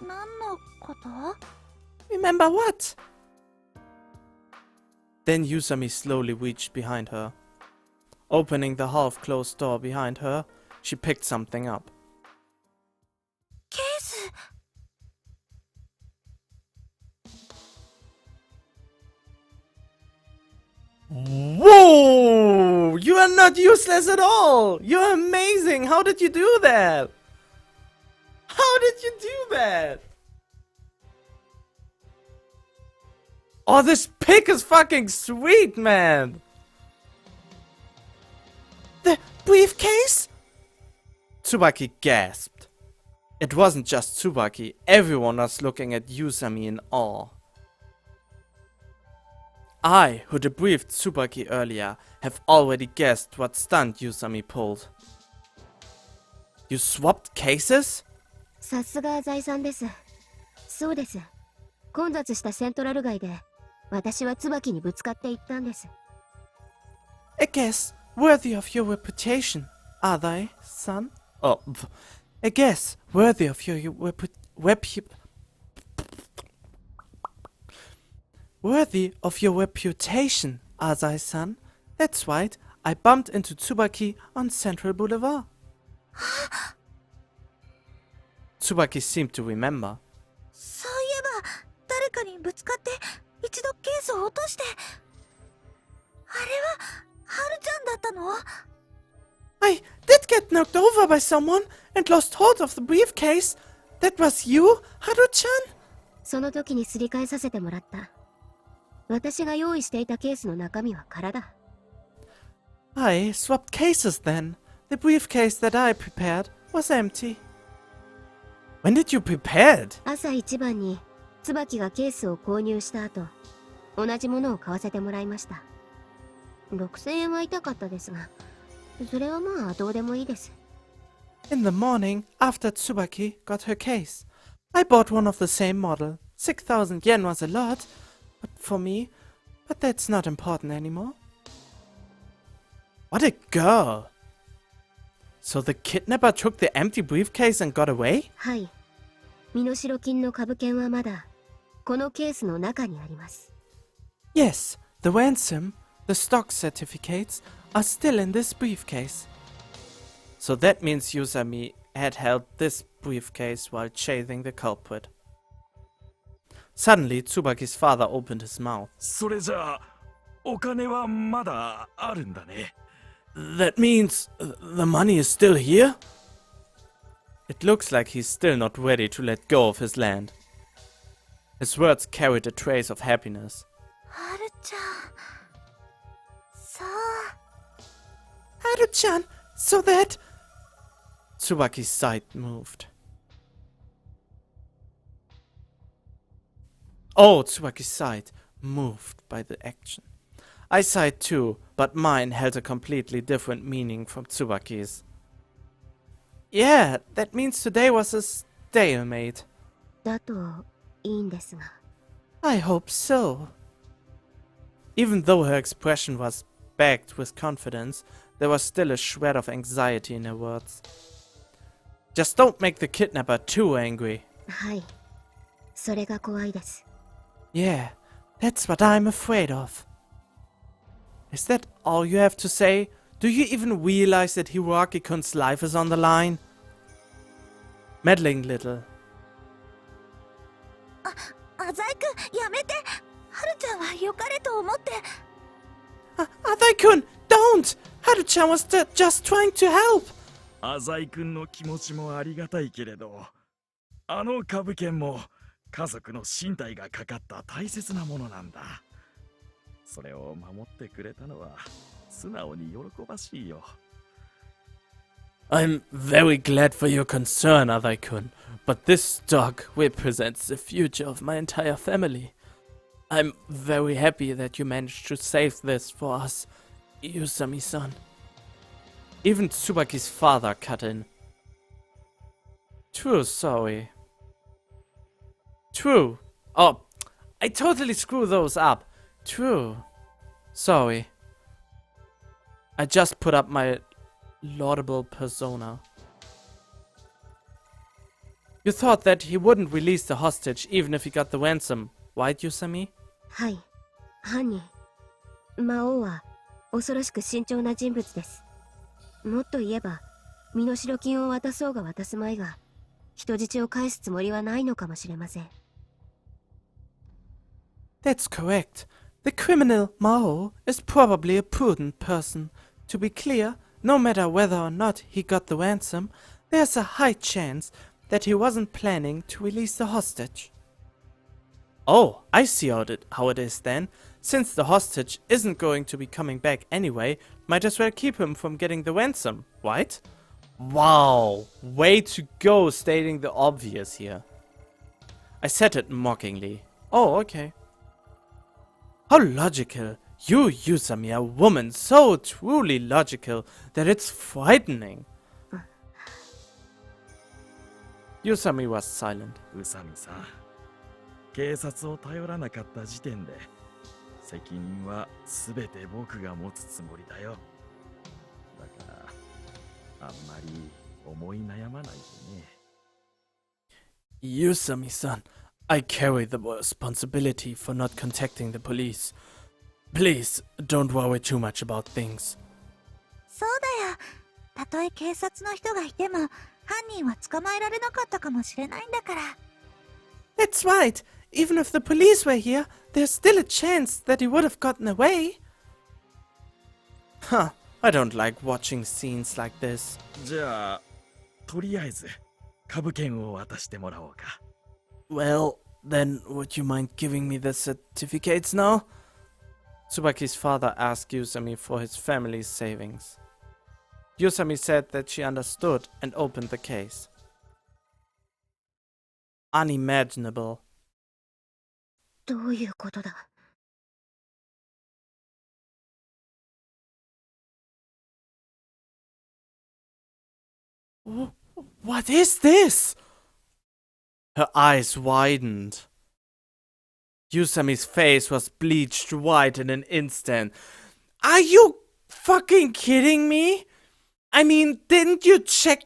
S2: 何のこと？
S1: Remember what? Then Yusami slowly reached behind her. Opening the half-closed door behind her, she picked something up.
S2: ケース。
S1: Whoa! You are not useless at all! You're amazing! How did you do that? How did you do that? Oh, this pick is fucking sweet, man! The briefcase? Tsubaki gasped. It wasn't just Tsubaki, everyone was looking at Yusami in awe. I, who debriefed Tsubaki earlier, have already guessed what stunt Yusami pulled. You swapped cases?
S5: さすが財産です。そうです。混雑したセントラル街で、私は椿にぶつかっていったんです。
S1: A guess worthy of your reputation, are they, son? Oh, a guess worthy of your worthy of your reputation, are they, son? That's right, I bumped into Tsubaki on Central Boulevard. Tsubaki seemed to remember.
S2: そういえば、誰かにぶつかって一度ケースを落として。あれは、ハルちゃんだったの？
S1: I did get knocked over by someone and lost hold of the briefcase. That was you, Haru-chan?
S5: その時にすり替えさせてもらった。私が用意していたケースの中身は空だ。
S1: I swapped cases then. The briefcase that I prepared was empty. When did you prepare it?
S5: 朝一番に椿がケースを購入した後、同じものを買わせてもらいました。6000円は痛かったですが、それはまあどうでもいいです。
S1: In the morning, after Tsubaki got her case, I bought one of the same model. 6,000 yen was a lot for me, but that's not important anymore. What a girl! So the kidnapper took the empty briefcase and got away?
S5: はい。身代金の株券はまだこのケースの中にあります。
S1: Yes, the ransom, the stock certificates are still in this briefcase. So that means Yusami had held this briefcase while chasing the culprit. Suddenly, Tsubaki's father opened his mouth.
S4: それじゃあ、お金はまだあるんだね。
S1: That means the money is still here? It looks like he's still not ready to let go of his land. His words carried a trace of happiness.
S2: ハルちゃん。そう。
S1: Haru-chan, so that... Tsubaki's side moved. Oh, Tsubaki's side moved by the action. I sighed too, but mine held a completely different meaning from Tsubaki's. Yeah, that means today was a stalemate.
S5: だといいんですが。
S1: I hope so. Even though her expression was backed with confidence, there was still a shred of anxiety in her words. Just don't make the kidnapper too angry.
S5: はい。それが怖いです。
S1: Yeah, that's what I'm afraid of. Is that all you have to say? Do you even realize that Hiroaki-kun's life is on the line? Meddling little.
S2: アザイくん、やめて。ハルちゃんは良かれと思って。
S1: Adai-kun, don't! Haru-chan was just trying to help.
S4: 浅井君の気持ちもありがたいけれど、あの株券も家族の身体がかかった大切なものなんだ。それを守ってくれたのは素直に喜ばしいよ。
S1: I'm very glad for your concern, Adai-kun, but this stock represents the future of my entire family. I'm very happy that you managed to save this for us, Yusami-san. Even Tsubaki's father cut in. True, sorry. True. Oh, I totally screwed those up. True. Sorry. I just put up my laudable persona. You thought that he wouldn't release the hostage even if he got the ransom, right, Yusami?
S5: はい。犯人。魔王は恐ろしく慎重な人物です。もっと言えば、身代金を渡そうが渡すまいが、人質を返すつもりはないのかもしれません。
S1: That's correct. The criminal, Maou, is probably a prudent person. To be clear, no matter whether or not he got the ransom, there's a high chance that he wasn't planning to release the hostage. Oh, I see how it is then. Since the hostage isn't going to be coming back anyway, might as well keep him from getting the ransom, right? Wow, way to go stating the obvious here. I said it mockingly. Oh, okay. How logical. You, Yusami, a woman so truly logical that it's frightening. Yusami was silent.
S4: 宇佐美さん、警察を頼らなかった時点で責任は全て僕が持つつもりだよ。だからあんまり思い悩まないでね。
S1: Yusami-san, I carry the responsibility for not contacting the police. Please, don't worry too much about things.
S2: そうだよ。たとえ警察の人がいても、犯人は捕まえられなかったかもしれないんだから。
S1: That's right. Even if the police were here, there's still a chance that he would have gotten away. Huh, I don't like watching scenes like this.
S4: じゃあ、とりあえず株券を渡してもらおうか。
S1: Well, then would you mind giving me the certificates now? Tsubaki's father asked Yusami for his family's savings. Yusami said that she understood and opened the case. Unimaginable.
S5: どういうことだ。
S1: What is this? Her eyes widened. Yusami's face was bleached white in an instant. Are you fucking kidding me? I mean, didn't you check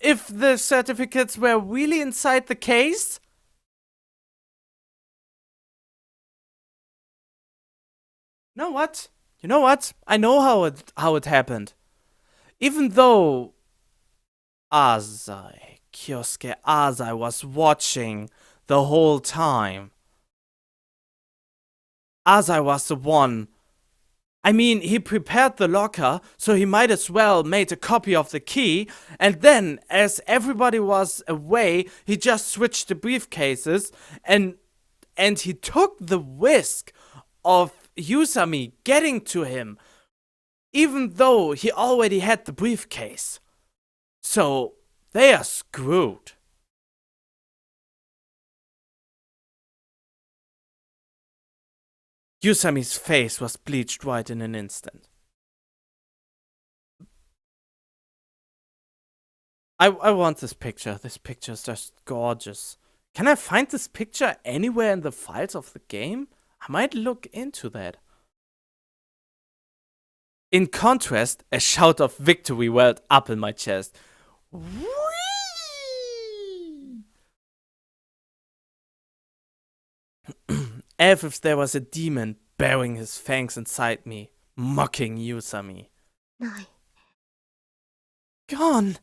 S1: if the certificates were really inside the case? You know what? I know how it happened. Even though Kyosuke Azai was watching the whole time. Azai was the one. I mean, he prepared the locker, so he might as well made a copy of the key, and then, as everybody was away, he just switched the briefcases, and he took the risk of Yusami getting to him, even though he already had the briefcase. So, they are screwed. Yusami's face was bleached white in an instant. I want this picture. This picture is just gorgeous. Can I find this picture anywhere in the files of the game? I might look into that. In contrast, a shout of victory welled up in my chest. Whee! As if there was a demon baring his fangs inside me, mocking Yusami.
S5: ない。
S1: Gone!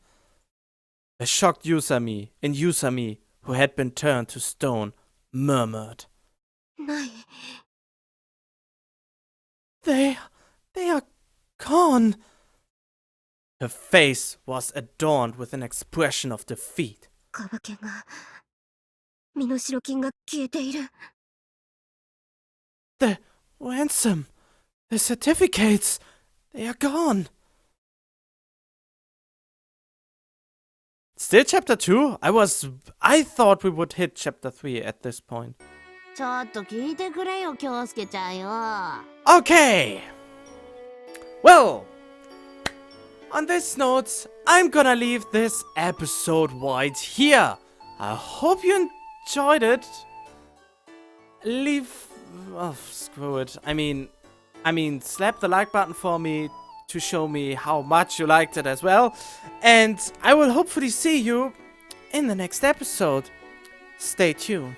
S1: A shocked Yusami, and Yusami, who had been turned to stone, murmured.
S5: ない。
S1: They are gone! Her face was adorned with an expression of defeat.
S5: 株券が、身代金が消えている。
S1: The ransom, the certificates, they are gone. Still chapter 2? I thought we would hit chapter 3 at this point.
S5: ちょっと聞いてくれよ、京介ちゃんよ。
S1: Okay! Well, on this note, I'm gonna leave this episode right here. I hope you enjoyed it. Oh, screw it. I mean, slap the like button for me. to show me how much you liked it as well. And I will hopefully see you in the next episode. Stay tuned.